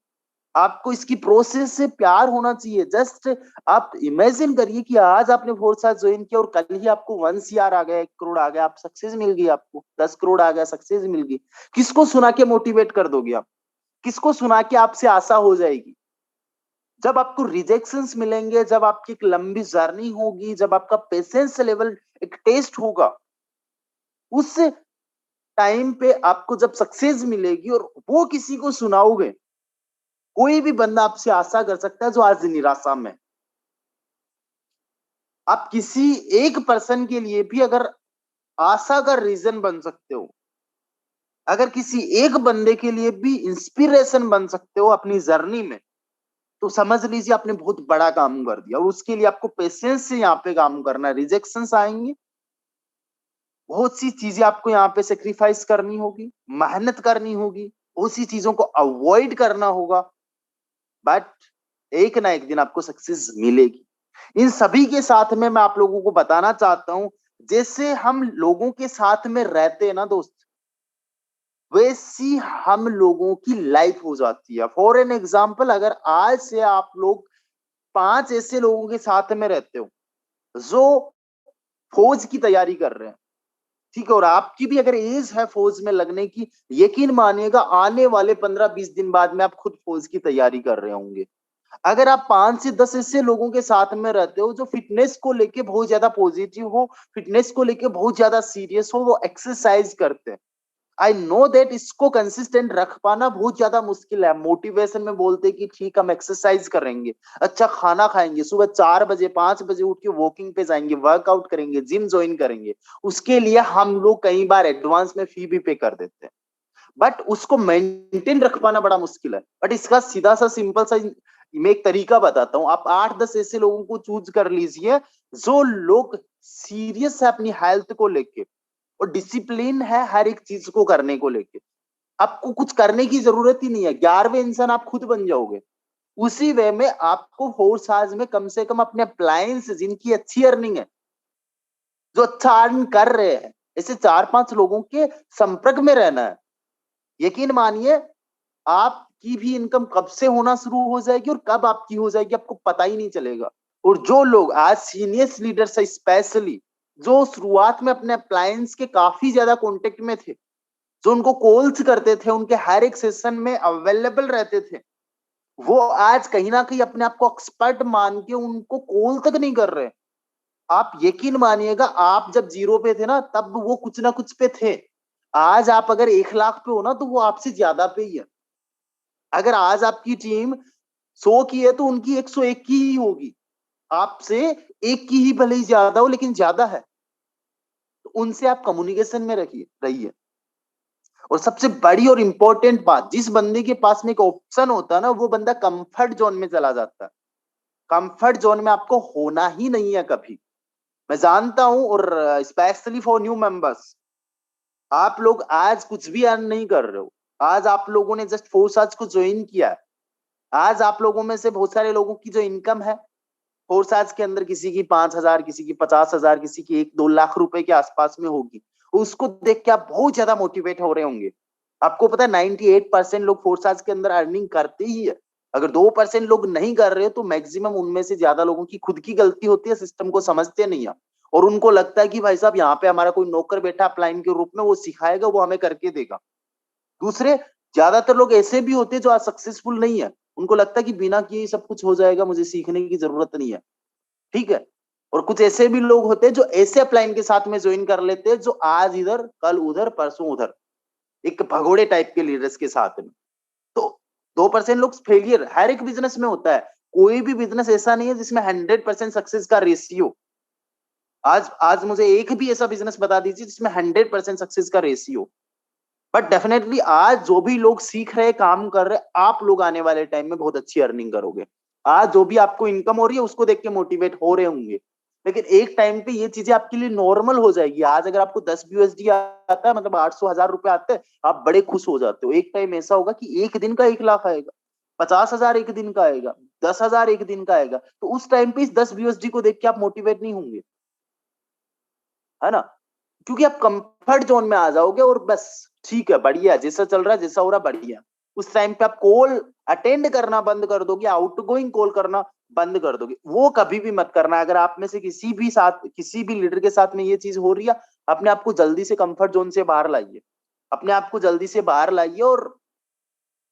आपको इसकी प्रोसेस से प्यार होना चाहिए। जस्ट आप इमेजिन करिए कि आज आपने 4 साल ज्वाइन किया और कल ही आपको 1 CR आ गया, 1 करोड़ आ गया, आप सक्सेस मिल गई, आपको 10 करोड़ आ गया, सक्सेस मिल गई। किसको सुना के मोटिवेट कर दोगे आप? किसको सुना के आपसे आशा हो जाएगी? जब आपको रिजेक्शंस मिलेंगे, जब आपकी एक लंबी जर्नी होगी, जब आपका पेशेंस लेवल एक टेस्ट होगा, उस टाइम पे आपको जब सक्सेस मिलेगी और वो किसी को सुनाओगे, कोई भी बंदा आपसे आशा कर सकता है जो आज निराशा में। आप किसी एक पर्सन के लिए भी अगर आशा का रीजन बन सकते हो, अगर किसी एक बंदे के लिए भी इंस्पिरेशन बन सकते हो अपनी जर्नी में, तो समझ लीजिए आपने बहुत बड़ा काम कर दिया। और उसके लिए आपको पेशेंस से यहाँ पे काम करना है। रिजेक्शंस आएंगे, बहुत सी चीजें आपको यहाँ पे सेक्रीफाइस करनी होगी, मेहनत करनी होगी, बहुत सी चीजों को अवॉइड करना होगा, बट एक ना एक दिन आपको सक्सेस मिलेगी। इन सभी के साथ में मैं आप लोगों को बताना चाहता हूं, जैसे हम लोगों के साथ में रहते हैं ना दोस्त, वैसी हम लोगों की लाइफ हो जाती है। फॉर एन एग्जाम्पल, अगर आज से आप लोग 5 ऐसे लोगों के साथ में रहते हो जो फौज की तैयारी कर रहे हैं, ठीक है, और आपकी भी अगर एज है फौज में लगने की, यकीन मानिएगा आने वाले 15-20 दिन बाद में आप खुद फौज की तैयारी कर रहे होंगे। अगर आप 5 से 10 ऐसे लोगों के साथ में रहते हो जो फिटनेस को लेके बहुत ज्यादा पॉजिटिव हो, फिटनेस को लेके बहुत ज्यादा सीरियस हो, वो एक्सरसाइज करते हैं, आई नो दैट इसको कंसिस्टेंट रख पाना बहुत ज्यादा मुश्किल है। मोटिवेशन में बोलते कि ठीक हम एक्सरसाइज करेंगे, अच्छा खाना खाएंगे, सुबह 4 बजे 5 बजे उठ के वॉकिंग पे जाएंगे, वर्कआउट करेंगे, जिम ज्वाइन करेंगे, उसके लिए हम लोग कई बार एडवांस में फी भी पे कर देते हैं, बट उसको मेंटेन रख पाना बड़ा मुश्किल है। बट इसका सीधा सा सिंपल सा मैं एक तरीका बताता हूँ। आप 8-10 ऐसे लोगों को चूज कर लीजिए जो लोग सीरियस है अपनी हेल्थ को लेके और डिसिप्लिन है हर एक चीज को करने को लेके। आपको कुछ करने की जरूरत ही नहीं है, 11वें इंसान आप खुद बन जाओगे। उसी वे में आपको 4 साल में कम से कम अपने अप्लायंस जिनकी अच्छी अर्निंग है, जो अच्छा अर्न कर रहे हैं, ऐसे 4-5 लोगों के संपर्क में रहना है। यकीन मानिए आपकी भी इनकम कब से होना शुरू हो जाएगी और कब आपकी हो जाएगी आपको पता ही नहीं चलेगा। और जो लोग आज सीनियर लीडर्स है, स्पेशली जो शुरुआत में अपने अप्लायंस के काफी ज्यादा कांटेक्ट में थे, जो उनको कॉल्स करते थे, उनके हर एक सेशन में अवेलेबल रहते थे, वो आज कहीं ना कहीं अपने आप को एक्सपर्ट मान के उनको कॉल तक नहीं कर रहे। आप यकीन मानिएगा आप जब 0 पे थे ना तब वो कुछ ना कुछ पे थे। आज आप अगर 1 लाख पे हो ना तो वो आपसे ज्यादा पे ही है। अगर आज आपकी टीम 100 की है तो उनकी 101 की ही होगी, आपसे एक की ही भले ही ज्यादा हो लेकिन ज्यादा है। तो उनसे आप कम्युनिकेशन में रहिए। और सबसे बड़ी और इंपॉर्टेंट बात, जिस बंदे के पास में एक ऑप्शन होता है ना, वो बंदा कंफर्ट जोन में चला जाता है। कंफर्ट जोन में आपको होना ही नहीं है कभी। मैं जानता हूं, और स्पेशली फॉर न्यू मेंबर्स, आप लोग आज कुछ भी अर्न नहीं कर रहे हो। आज आप लोगों ने जस्ट 4 साल को ज्वाइन किया है। आज आप लोगों में से बहुत सारे लोगों की जो इनकम है 4 साल के अंदर, किसी की 5,000, किसी की 50,000, किसी की 1-2 लाख रुपए के आसपास में होगी। उसको देख के आप बहुत ज्यादा मोटिवेट हो रहे होंगे। आपको पता है 98% लोग 4 साल के अंदर अर्निंग करते ही है। अगर 2% लोग नहीं कर रहे तो मैक्सिमम उनमें से ज्यादा लोगों की खुद की गलती होती है, सिस्टम को समझते नहीं है और उनको लगता है कि भाई साहब यहाँ पे हमारा कोई नौकर बैठा अपलाइन के रूप में, वो सिखाएगा, वो हमें करके देगा। दूसरे ज्यादातर लोग ऐसे भी होते हैं जो आज सक्सेसफुल नहीं है, उनको लगता है कि बिना किए सब कुछ हो जाएगा, मुझे सीखने की जरूरत नहीं है। ठीक है, और कुछ ऐसे भी लोग होते हैं जो ऐसे अपलाइन के साथ में ज्वाइन कर लेते हैं, जो आज इधर कल उधर परसों उधर, एक भगोड़े टाइप के लीडर्स के साथ में। तो 2% लोग फेलियर हर एक बिजनेस में होता है। कोई भी बिजनेस ऐसा नहीं है जिसमें 100% सक्सेस का रेशियो, आज मुझे एक भी ऐसा बिजनेस बता दीजिए जिसमें 100% सक्सेस का रेशियो। बट डेफिनेटली आज जो भी लोग सीख रहे, काम कर रहे, आप लोग आने वाले टाइम में बहुत अच्छी अर्निंग करोगे। आज जो भी आपको इनकम हो रही है उसको देख के मोटिवेट हो रहे होंगे, लेकिन एक टाइम पे ये चीजें आपके लिए नॉर्मल हो जाएगी। आज अगर आपको 10 यूएसडी आता है, मतलब 800,000 रुपए आते हैं, आप बड़े खुश हो जाते हो। एक टाइम ऐसा होगा कि एक दिन का 1 लाख आएगा, 50,000 एक दिन का आएगा, 10,000 एक दिन का आएगा, तो उस टाइम पे इस 10 यूएसडी को देख के आप मोटिवेट नहीं होंगे, है ना? क्योंकि आप कंफर्ट जोन में आ जाओगे और बस ठीक है, बढ़िया, जैसा चल रहा है, जैसा हो रहा, बढ़िया। उस टाइम पे आप कॉल अटेंड करना बंद कर दोगे, आउटगोइंग कॉल करना बंद कर दोगे। वो कभी भी मत करना। अगर आप में से किसी भी लीडर के साथ में ये चीज हो रही है, अपने आप को जल्दी से कंफर्ट जोन से बाहर लाइए, अपने आप को जल्दी से बाहर लाइए, और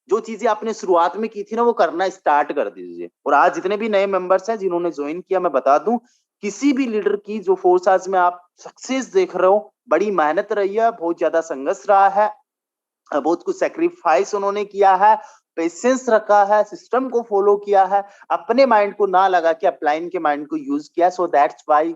जो चीजें आपने शुरुआत में की थी ना, वो करना स्टार्ट कर दीजिए। और आज जितने भी नए मेंबर्स हैं जिन्होंने ज्वाइन किया, मैं बता दूं, किसी भी लीडर की जो फोर्स में आप सक्सेस देख रहे हो, बड़ी मेहनत रही है, बहुत ज्यादा संघर्ष रहा है, बहुत कुछ सेक्रीफाइस उन्होंने किया है, पेशेंस रखा है, सिस्टम को फॉलो किया है, अपने माइंड को ना लगा के अपलाइन के माइंड को यूज किया। सो दैट्स वाई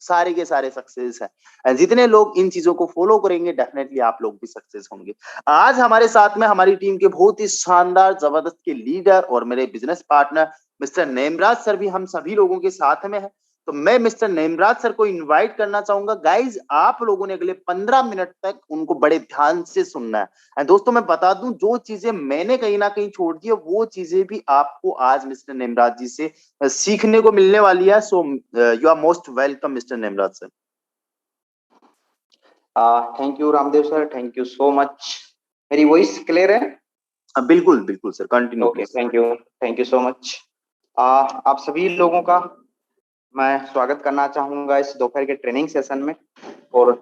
सारे के सारे सक्सेस है। जितने लोग इन चीजों को फॉलो करेंगे, डेफिनेटली आप लोग भी सक्सेस होंगे। आज हमारे साथ में हमारी टीम के बहुत ही शानदार जबरदस्त के लीडर और मेरे business partner mister Nemraj sir भी हम सभी लोगों के साथ में है। तो मैं मिस्टर नेमराज सर को इनवाइट करना चाहूंगा। गाइज, आप लोगों ने अगले 15 मिनट तक उनको बड़े ध्यान से सुनना है। एंड दोस्तों, मैं बता दूं, जो चीजें मैंने कहीं ना कहीं छोड़ दी है, वो चीजें भी आपको आज मिस्टर नेमराज जी से सीखने को मिलने वाली है। So you are most welcome mister Nemraj sir. Thank you Ramdev sir, thank you so much. मेरी वॉइस क्लियर है? बिल्कुल बिल्कुल sir, continue okay, please. Thank you so much. आप सभी लोगों का मैं स्वागत करना चाहूंगा इस दोपहर के ट्रेनिंग सेशन में। और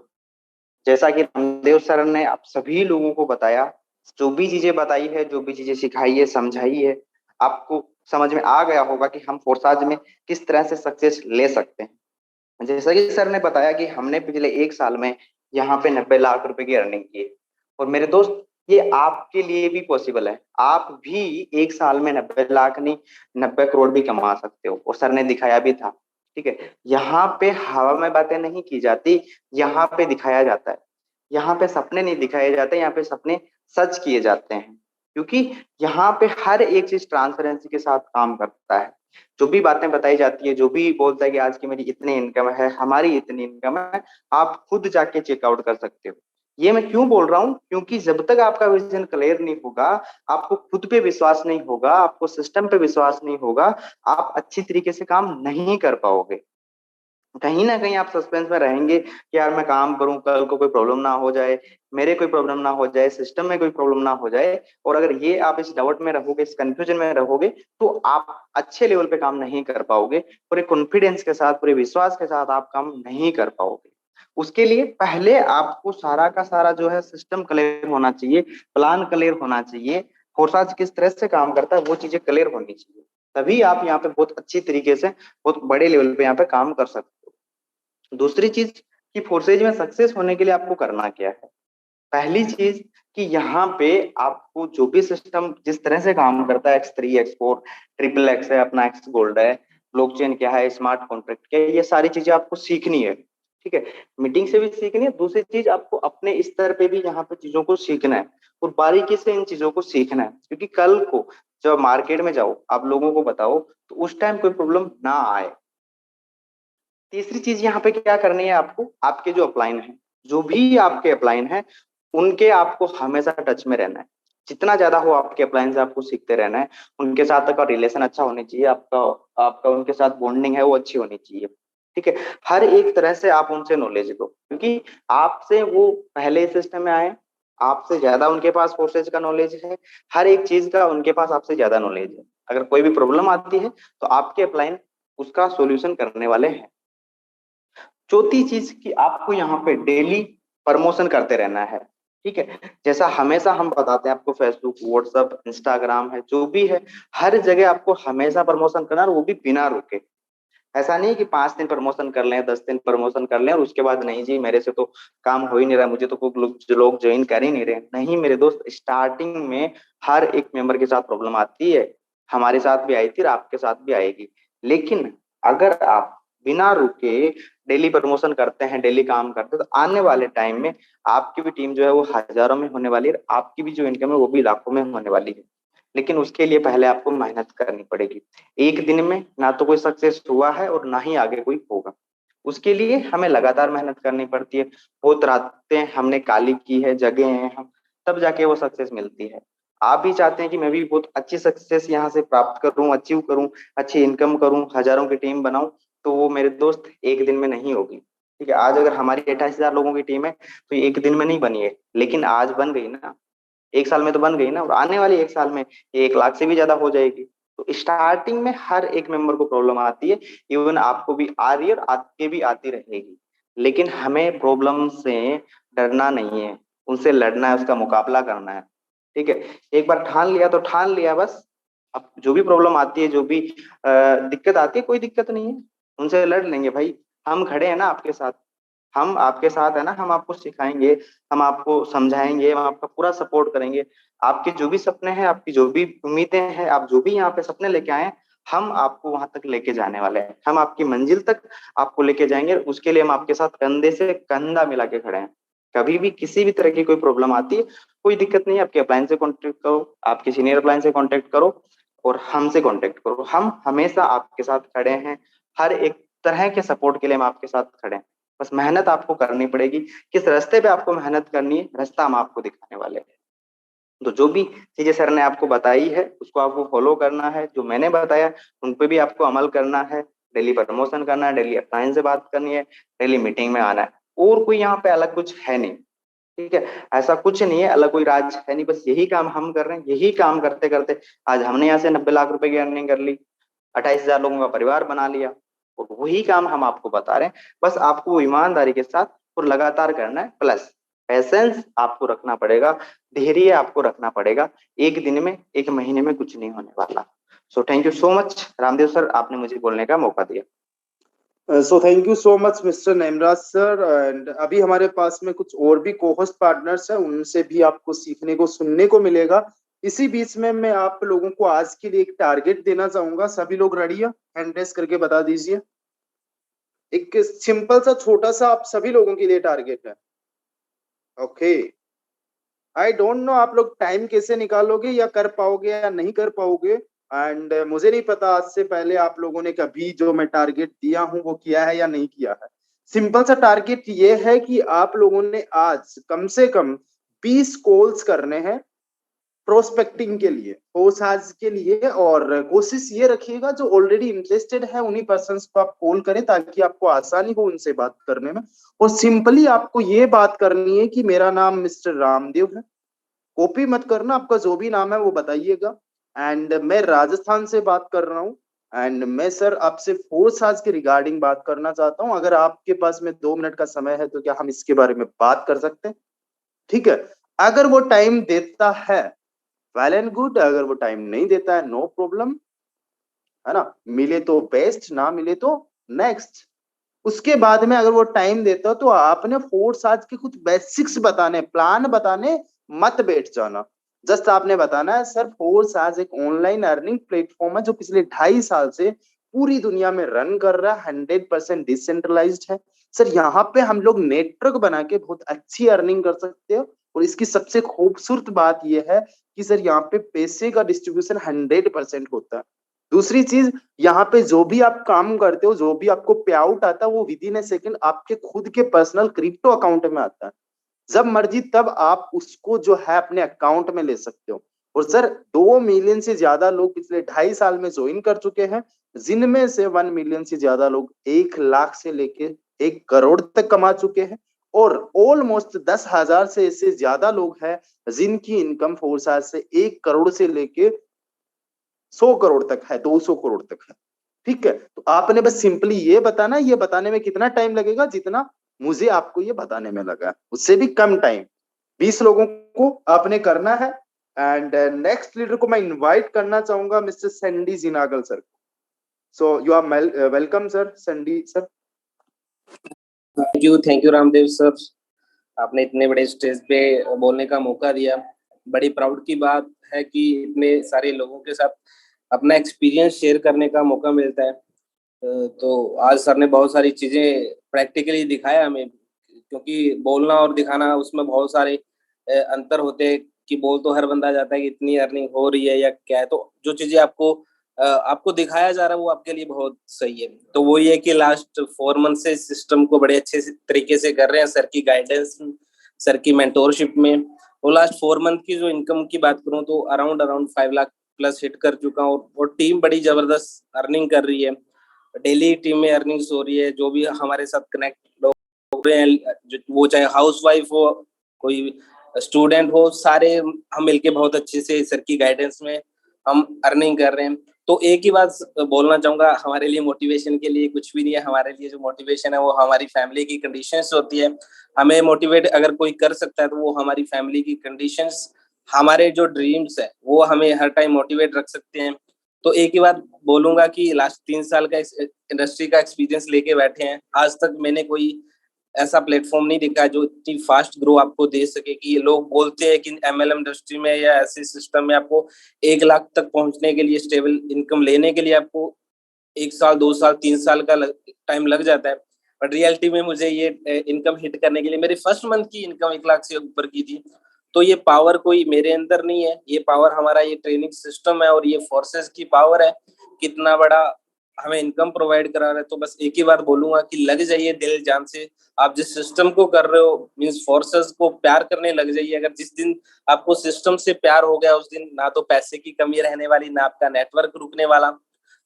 जैसा कि रामदेव सर ने आप सभी लोगों को बताया, जो भी चीजें बताई है, जो भी चीजें सिखाई है, समझाई है, आपको समझ में आ गया होगा कि हम फोर्साज में किस तरह से सक्सेस ले सकते हैं। जैसा कि सर ने बताया कि हमने पिछले 1 साल में यहाँ पे 90 लाख रुपए की अर्निंग की है। और मेरे दोस्त, ये आपके लिए भी पॉसिबल है। आप भी 1 साल में 90 लाख नहीं, 90 करोड़ भी कमा सकते हो, और सर ने दिखाया भी था। ठीक है, यहाँ पे हवा में बातें नहीं की जाती, यहाँ पे दिखाया जाता है। यहाँ पे सपने नहीं दिखाए जाते, यहाँ पे सपने सच किए जाते हैं। क्योंकि यहाँ पे हर एक चीज ट्रांसपेरेंसी के साथ काम करता है। जो भी बातें बताई जाती है, जो भी बोलता है कि आज की मेरी इतनी इनकम है, हमारी इतनी इनकम है, आप खुद जाके चेकआउट कर सकते हो। ये मैं क्यों बोल रहा हूँ? क्योंकि जब तक आपका विजन क्लियर नहीं होगा, आपको खुद पे विश्वास नहीं होगा, आपको सिस्टम पे विश्वास नहीं होगा, आप अच्छी तरीके से काम नहीं कर पाओगे। कहीं ना कहीं आप सस्पेंस में रहेंगे कि यार मैं काम करूं, कल को कोई प्रॉब्लम ना हो जाए, मेरे कोई प्रॉब्लम ना हो जाए, सिस्टम में कोई प्रॉब्लम ना हो जाए। और अगर ये आप इस डाउट में रहोगे, इस कंफ्यूजन में रहोगे, तो आप अच्छे लेवल पे काम नहीं कर पाओगे। पूरे कॉन्फिडेंस के साथ, पूरे विश्वास के साथ आप काम नहीं कर पाओगे। उसके लिए पहले आपको सारा का सारा जो है सिस्टम क्लियर होना चाहिए, प्लान क्लियर होना चाहिए, फोर्साज किस तरह से काम करता है वो चीजें क्लियर होनी चाहिए। तभी आप यहाँ पे बहुत अच्छी तरीके से, बहुत बड़े लेवल पे यहाँ पे काम कर सकते हो। दूसरी चीज कि फोर्सेज में सक्सेस होने के लिए आपको करना क्या है। पहली चीज कि यहाँ पे आपको जो भी सिस्टम जिस तरह से काम करता है, X3 X4 ट्रिपल एक्स है, अपना एक्स गोल्ड है, ब्लॉकचेन क्या है, स्मार्ट कॉन्ट्रैक्ट क्या है, ये सारी चीजें आपको सीखनी है। ठीक है, मीटिंग से भी सीखनी है। दूसरी चीज, आपको अपने स्तर पे भी यहाँ पे चीजों को सीखना है, और बारीकी से इन चीजों को सीखना है। क्योंकि कल को जब मार्केट में जाओ, आप लोगों को बताओ, तो उस टाइम कोई प्रॉब्लम ना आए। तीसरी चीज यहाँ पे क्या करनी है आपको, आपके जो अपलाइन है, जो भी आपके अपलाइन है, उनके आपको हमेशा टच में रहना है। जितना ज्यादा हो आपके अपलाइन से आपको सीखते रहना है। उनके साथ का रिलेशन अच्छा होनी चाहिए, आपका आपका उनके साथ बॉन्डिंग है वो अच्छी होनी चाहिए। ठीक है, हर एक तरह से आप उनसे नॉलेज लो, क्योंकि आपसे वो पहले सिस्टम में आए, आपसे ज्यादा उनके पास फोर्सेज का नॉलेज है, हर एक चीज का उनके पास आपसे ज्यादा नॉलेज है। अगर कोई भी प्रॉब्लम आती है तो आपके अपलाइन उसका सोल्यूशन करने वाले हैं। चौथी चीज कि आपको यहाँ पे डेली प्रमोशन करते रहना है। ठीक है, जैसा हमेशा हम बताते हैं आपको, फेसबुक, व्हाट्सएप, इंस्टाग्राम है, जो भी है, हर जगह आपको हमेशा प्रमोशन करना है, और वो भी बिना रुके। ऐसा नहीं कि 5 दिन प्रमोशन कर लें, 10 दिन प्रमोशन कर लें और उसके बाद नहीं जी मेरे से तो काम हो ही नहीं रहा, मुझे तो कोई लोग ज्वाइन कर ही नहीं रहे। नहीं मेरे दोस्त, स्टार्टिंग में हर एक मेंबर के साथ प्रॉब्लम आती है, हमारे साथ भी आई थी और आपके साथ भी आएगी। लेकिन अगर आप बिना रुके डेली प्रमोशन करते हैं, डेली काम करते हैं, तो आने वाले टाइम में आपकी भी टीम जो है वो हजारों में होने वाली है, आपकी भी जो इनकम है वो भी लाखों में होने वाली है। लेकिन उसके लिए पहले आपको मेहनत करनी पड़ेगी। एक दिन में ना तो कोई सक्सेस हुआ है और ना ही आगे कोई होगा। उसके लिए हमें लगातार मेहनत करनी पड़ती है। बहुत रातें हमने काली की है, जगे हैं हम, तब जाके वो सक्सेस मिलती है। आप भी चाहते हैं कि मैं भी बहुत अच्छी सक्सेस यहाँ से प्राप्त करूं, अचीव करूं, अच्छी इनकम करूं, हजारों की टीम बनाऊं, तो वो मेरे दोस्त एक दिन में नहीं होगी। ठीक है, आज अगर हमारी 28,000 लोगों की टीम है तो ये एक दिन में नहीं बनी है, लेकिन आज बन गई ना, एक साल में तो बन गई ना, और आने वाले एक साल में ये 1 लाख से भी ज्यादा हो जाएगी। तो स्टार्टिंग में हर एक मेंबर को प्रॉब्लम आती है, इवन आपको भी आ रही है और आगे भी आती रहेगी। लेकिन हमें प्रॉब्लम से डरना नहीं है, उनसे लड़ना है, उसका मुकाबला करना है। ठीक है, एक बार ठान लिया तो ठान लिया बस। अब जो भी प्रॉब्लम आती है, जो भी दिक्कत आती है, कोई दिक्कत नहीं है, उनसे लड़ लेंगे भाई। हम खड़े हैं ना आपके साथ, हम आपके साथ है ना, हम आपको सिखाएंगे, हम आपको समझाएंगे, हम आपका पूरा सपोर्ट करेंगे। आपके जो भी सपने हैं, आपकी जो भी उम्मीदें हैं, आप जो भी यहाँ पे सपने लेके आए हैं, हम आपको वहां तक लेके जाने वाले हैं, हम आपकी मंजिल तक आपको लेके जाएंगे। उसके लिए हम आपके साथ कंधे से कंधा मिला के खड़े हैं। कभी भी किसी भी तरह की कोई प्रॉब्लम आती है, कोई दिक्कत नहीं है, आपके अपलाइन से कॉन्टेक्ट करो, आपके सीनियर अपलाइन से कॉन्टेक्ट करो और हमसे कॉन्टेक्ट करो। हम हमेशा आपके साथ खड़े हैं, हर एक तरह के सपोर्ट के लिए हम आपके साथ खड़े हैं। बस मेहनत आपको करनी पड़ेगी। किस रास्ते पे आपको मेहनत करनी है, रास्ता हम आपको दिखाने वाले हैं। तो जो भी चीजें सर ने आपको बताई है उसको आपको फॉलो करना है, जो मैंने बताया उन पे भी आपको अमल करना है। डेली प्रमोशन करना है, डेली अपलाइन से बात करनी है, डेली मीटिंग में आना है। और कोई यहाँ पे अलग कुछ है नहीं। ठीक है, ऐसा कुछ नहीं है, अलग कोई राज है नहीं, बस यही काम हम कर रहे हैं। यही काम करते करते आज हमने यहाँ से 90 लाख रुपए की अर्निंग कर ली, 28,000 लोगों का परिवार बना लिया, और वही काम हम आपको बता रहे हैं। बस आपको वो ईमानदारी के साथ और लगातार करना है, प्लस पैसेंस आपको रखना पड़ेगा, धैर्य आपको रखना पड़ेगा। एक दिन में, एक महीने में कुछ नहीं होने वाला। So thank you so much Ramdev sir, आपने मुझे बोलने का मौका दिया। So thank you so much mister Nemraj sir. And अभी हमारे पास में कुछ और भी कोहोस्ट पार्टनर्स हैं, उनसे भी आपको सीखने को सुनने को मिलेगा। इसी बीच में मैं आप लोगों को आज के लिए एक टारगेट देना चाहूंगा। सभी लोग रेडी है? हैंड रेस करके बता दीजिए। एक सिंपल सा छोटा सा आप सभी लोगों के लिए टारगेट है। ओके, आई डोंट नो आप लोग टाइम कैसे निकालोगे, या कर पाओगे या नहीं कर पाओगे। एंड मुझे नहीं पता आज से पहले आप लोगों ने कभी जो मैं टारगेट दिया हूं वो किया है या नहीं किया है। सिंपल सा टारगेट ये है कि आप लोगों ने आज कम से कम 20 कॉल्स करने हैं प्रोस्पेक्टिंग के लिए, पोस्ट आज के लिए। और कोशिश ये रखिएगा जो ऑलरेडी इंटरेस्टेड है उन्हीं पर्सन्स को आप कॉल करें, ताकि आपको आसानी हो उनसे बात करने में। और सिंपली आपको ये बात करनी है कि मेरा नाम मिस्टर रामदेव है। कॉपी मत करना, आपका जो भी नाम है वो बताइएगा। एंड मैं राजस्थान से बात कर रहा हूँ। एंड मैं सर आपसे फोर्स आज के रिगार्डिंग बात करना चाहता हूँ। अगर आपके पास में 2 मिनट का समय है तो क्या हम इसके बारे में बात कर सकते हैं? ठीक है, अगर वो टाइम देता है वेल एंड गुड, अगर वो टाइम नहीं देता है नो प्रॉब्लम, है ना। मिले तो बेस्ट, ना मिले तो नेक्स्ट। उसके बाद में अगर वो टाइम देता तो आपने फोर्स आज के कुछ बेसिक्स बताने, प्लान बताने मत बैठ जाना। जस्ट आपने बताना है सर फोर्स आज एक ऑनलाइन अर्निंग प्लेटफॉर्म है जो पिछले 2.5 साल से पूरी दुनिया में रन कर रहा है, 100% डिसेंट्रलाइज्ड है। सर यहाँ पे हम लोग नेटवर्क बना के बहुत अच्छी अर्निंग कर सकते हो। और इसकी सबसे खूबसूरत बात यह है कि सर यहाँ पे पैसे का डिस्ट्रीब्यूशन 100% होता है। दूसरी चीज, यहाँ पे जो भी आप काम करते हो, जो भी आपको पे आउट आता है, वो विद इन ए सेकेंड आपके खुद के पर्सनल क्रिप्टो अकाउंट में आता है। जब मर्जी तब आप उसको जो है अपने अकाउंट में ले सकते हो। और सर 2 मिलियन से ज्यादा लोग पिछले 2.5 साल में ज्वाइन कर चुके हैं, जिनमें से 1 मिलियन से ज्यादा लोग 1 लाख से लेके 1 करोड़ तक कमा चुके हैं। और ऑलमोस्ट 10,000 से इससे ज्यादा लोग हैं जिनकी इनकम फोर्स आज से 1 करोड़ से लेके 100 करोड़ तक है, 200 करोड़ तक है। ठीक है, तो आपने बस सिंपली ये बताना, ये बताने में कितना टाइम लगेगा, जितना मुझे आपको ये बताने में लगा, उससे भी कम टाइम। 20 लोगों को आपने करना है। एंड नेक्स्ट लीडर को मैं इनवाइट करना चाहूंगा मिस्टर सैंडी जिनागल सर को। So you are welcome, sir. Sandy, sir. Thank you Ramdev sir, आपने इतने बड़े स्टेज पे बोलने का मौका दिया। बड़ी प्राउड की बात है कि इतने सारे लोगों के साथ अपना एक्सपीरियंस शेयर करने का मौका मिलता है। तो आज सर ने बहुत सारी चीजें प्रैक्टिकली दिखाया हमें, क्योंकि बोलना और दिखाना उसमें बहुत सारे अंतर होते हैं कि बोल तो हर बंदा जाता है कि इतनी अर्निंग हो रही है या क्या है, तो जो चीजें आपको दिखाया जा रहा है वो आपके लिए बहुत सही है। तो वो ये कि लास्ट 4 मंथ से सिस्टम को बड़े अच्छे तरीके से कर रहे हैं सर की गाइडेंस, सर की मेंटोरशिप में। वो लास्ट 4 मंथ की जो इनकम की बात करूं तो अराउंड 5 लाख प्लस हिट कर चुका हूँ, और टीम बड़ी जबरदस्त अर्निंग कर रही है। डेली टीम में अर्निंग्स हो रही है, जो भी हमारे साथ कनेक्ट लोग हो रहे हैं, वो चाहे हाउस वाइफ हो, कोई स्टूडेंट हो, सारे हम मिलके बहुत अच्छे से सर की गाइडेंस में हम अर्निंग कर रहे हैं। तो एक ही बात बोलना चाहूंगा, हमारे लिए मोटिवेशन के लिए कुछ भी नहीं है। हमारे लिए जो मोटिवेशन है वो हमारी फैमिली की कंडीशंस होती है। हमें मोटिवेट अगर कोई कर सकता है तो वो हमारी फैमिली की कंडीशंस, हमारे जो ड्रीम्स है वो हमें हर टाइम मोटिवेट रख सकते हैं। तो एक ही बात बोलूंगा कि लास्ट 3 साल का इंडस्ट्री का एक्सपीरियंस लेके बैठे हैं, आज तक मैंने कोई ऐसा प्लेटफॉर्म नहीं देखा जो इतनी फास्ट ग्रो आपको दे सके। कि ये लोग बोलते हैं कि एमएलएम इंडस्ट्री में या ऐसे सिस्टम में आपको 1 लाख तक पहुंचने के लिए, स्टेबल इनकम लेने के लिए आपको 1 साल, 2 साल, 3 साल का टाइम लग जाता है। बट रियलिटी में मुझे ये इनकम हिट करने के लिए मेरी फर्स्ट मंथ की इनकम 1 लाख से ऊपर की थी। तो ये पावर कोई मेरे अंदर नहीं है, ये पावर हमारा ये ट्रेनिंग सिस्टम है और ये फोर्सेस की पावर है। कितना बड़ा हमें इनकम प्रोवाइड करा रहे हैं। तो बस एक ही बात बोलूंगा कि लग जाइए दिल जान से। आप जिस सिस्टम को कर रहे हो, मींस फोर्सेस को प्यार करने लग जाइए। अगर जिस दिन आपको सिस्टम से प्यार हो गया, उस दिन ना तो पैसे की कमी रहने वाली, ना आपका नेटवर्क रुकने वाला।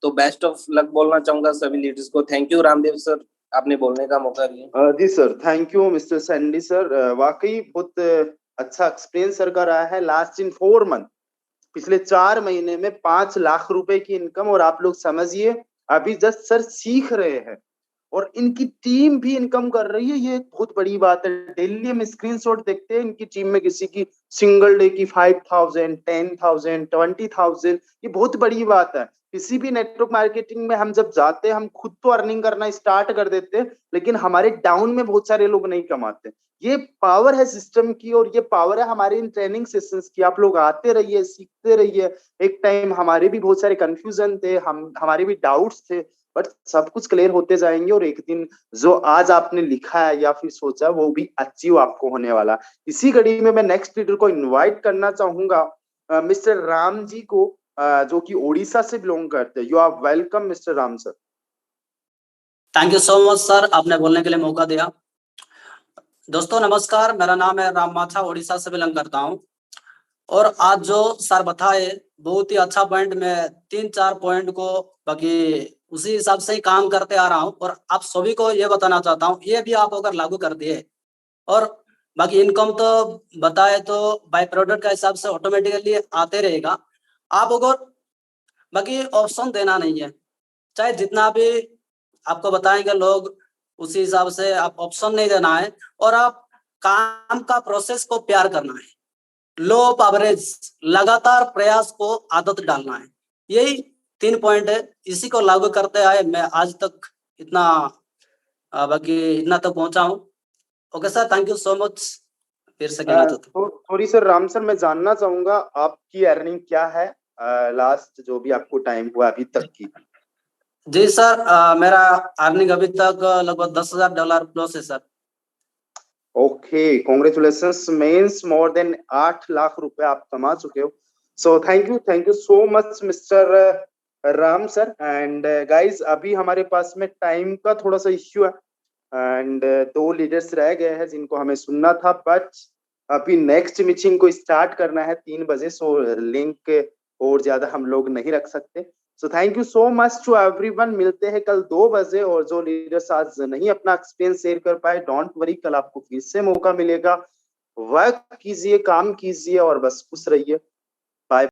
तो बेस्ट ऑफ लक बोलना चाहूंगा सभी लीडर्स को। थैंक यू रामदेव सर, आपने बोलने का मौका दिया। जी sir, thank you mister Sandy sir. वाकई बहुत अच्छा एक्सपीरियंस सर का रहा है। लास्ट इन 4 मंथ, पिछले 4 महीने में 5 लाख रुपए की इनकम। और आप लोग समझिए, अभी जस्ट सर सीख रहे हैं और इनकी टीम भी इनकम कर रही है। ये एक बहुत बड़ी बात है। डेली हम स्क्रीनशॉट देखते हैं इनकी टीम में किसी की सिंगल डे की 5,000, 10,000, 20,000। ये बहुत बड़ी बात है। किसी भी नेटवर्क मार्केटिंग में हम जब जाते हैं, हम खुद तो अर्निंग करना स्टार्ट कर देते हैं, लेकिन हमारे डाउन में बहुत सारे लोग नहीं कमाते। ये पावर है सिस्टम की और ये पावर है हमारे इन ट्रेनिंग सेशंस की। आप लोग आते रहिए, सीखते रहिए। एक टाइम हमारे भी बहुत सारे कंफ्यूजन थे, हमारे भी डाउट्स थे, बट सब कुछ क्लियर होते जाएंगे और एक दिन जो आज आपने लिखा है या फिर सोचा वो भी अचीव आपको होने वाला। इसी कड़ी में मैं नेक्स्ट लीडर को इनवाइट करना चाहूंगा, मिस्टर राम जी को, जो कि ओडिशा से बिलोंग करते हैं। You are welcome mister Ram sir. Thank you so much sir, आपने बोलने के लिए मौका दिया। दोस्तों नमस्कार, मेरा नाम है राम माछा, ओडिशा से बिलोंग करता हूं। और आज जो सर बताए बहुत ही अच्छा पॉइंट, में 3-4 पॉइंट को बाकी उसी हिसाब से ही काम करते आ रहा हूं। और आप सभी को ये बताना चाहता हूं, ये भी आप अगर लागू कर दिए, और बाकी इनकम तो बताए तो बाय प्रोडक्ट का हिसाब से ऑटोमेटिकली आते रहेगा। आप अगर बाकी ऑप्शन देना नहीं है, चाहे जितना भी आपको बताएंगे लोग, उसी हिसाब से आप ऑप्शन नहीं देना है। और आप काम का प्रोसेस को प्यार करना है। लो ऑफ एवरेज, लगातार प्रयास को आदत डालना है। यही 3 पॉइंट है, इसी को लागू करते आए मैं आज तक इतना बाकी इतना तक पहुंचा हूं। Okay sir, thank you so much. फिर से कहना चाहता हूं। सॉरी सर, राम सर, मैं जानना चाहूंगा आपकी अर्निंग क्या है लास्ट जो भी आपको टाइम हुआ अभी तक की। जी सर, मेरा अर्निंग अभी तक लगभग $10,000 प्लस है sir. Okay, congratulations, means more than 8 lakh रुपए आप कमा चुके हो। सो thank you so much mister Ram sir. And guys, अभी हमारे पास में टाइम का थोड़ा सा इश्यू है एंड 2 लीडर्स रह गए हैं जिनको हमें सुनना था, बट अभी नेक्स्ट मीटिंग को स्टार्ट करना है 3 बजे। सो लिंक और ज्यादा हम लोग नहीं रख सकते। So thank you so much to everyone. मिलते हैं कल 2 बजे। और जो लीडर्स आज नहीं अपना एक्सपीरियंस शेयर कर पाए, डोंट वरी, कल आपको फिर से मौका मिलेगा। वर्क कीजिए, काम कीजिए और बस खुश रहिए।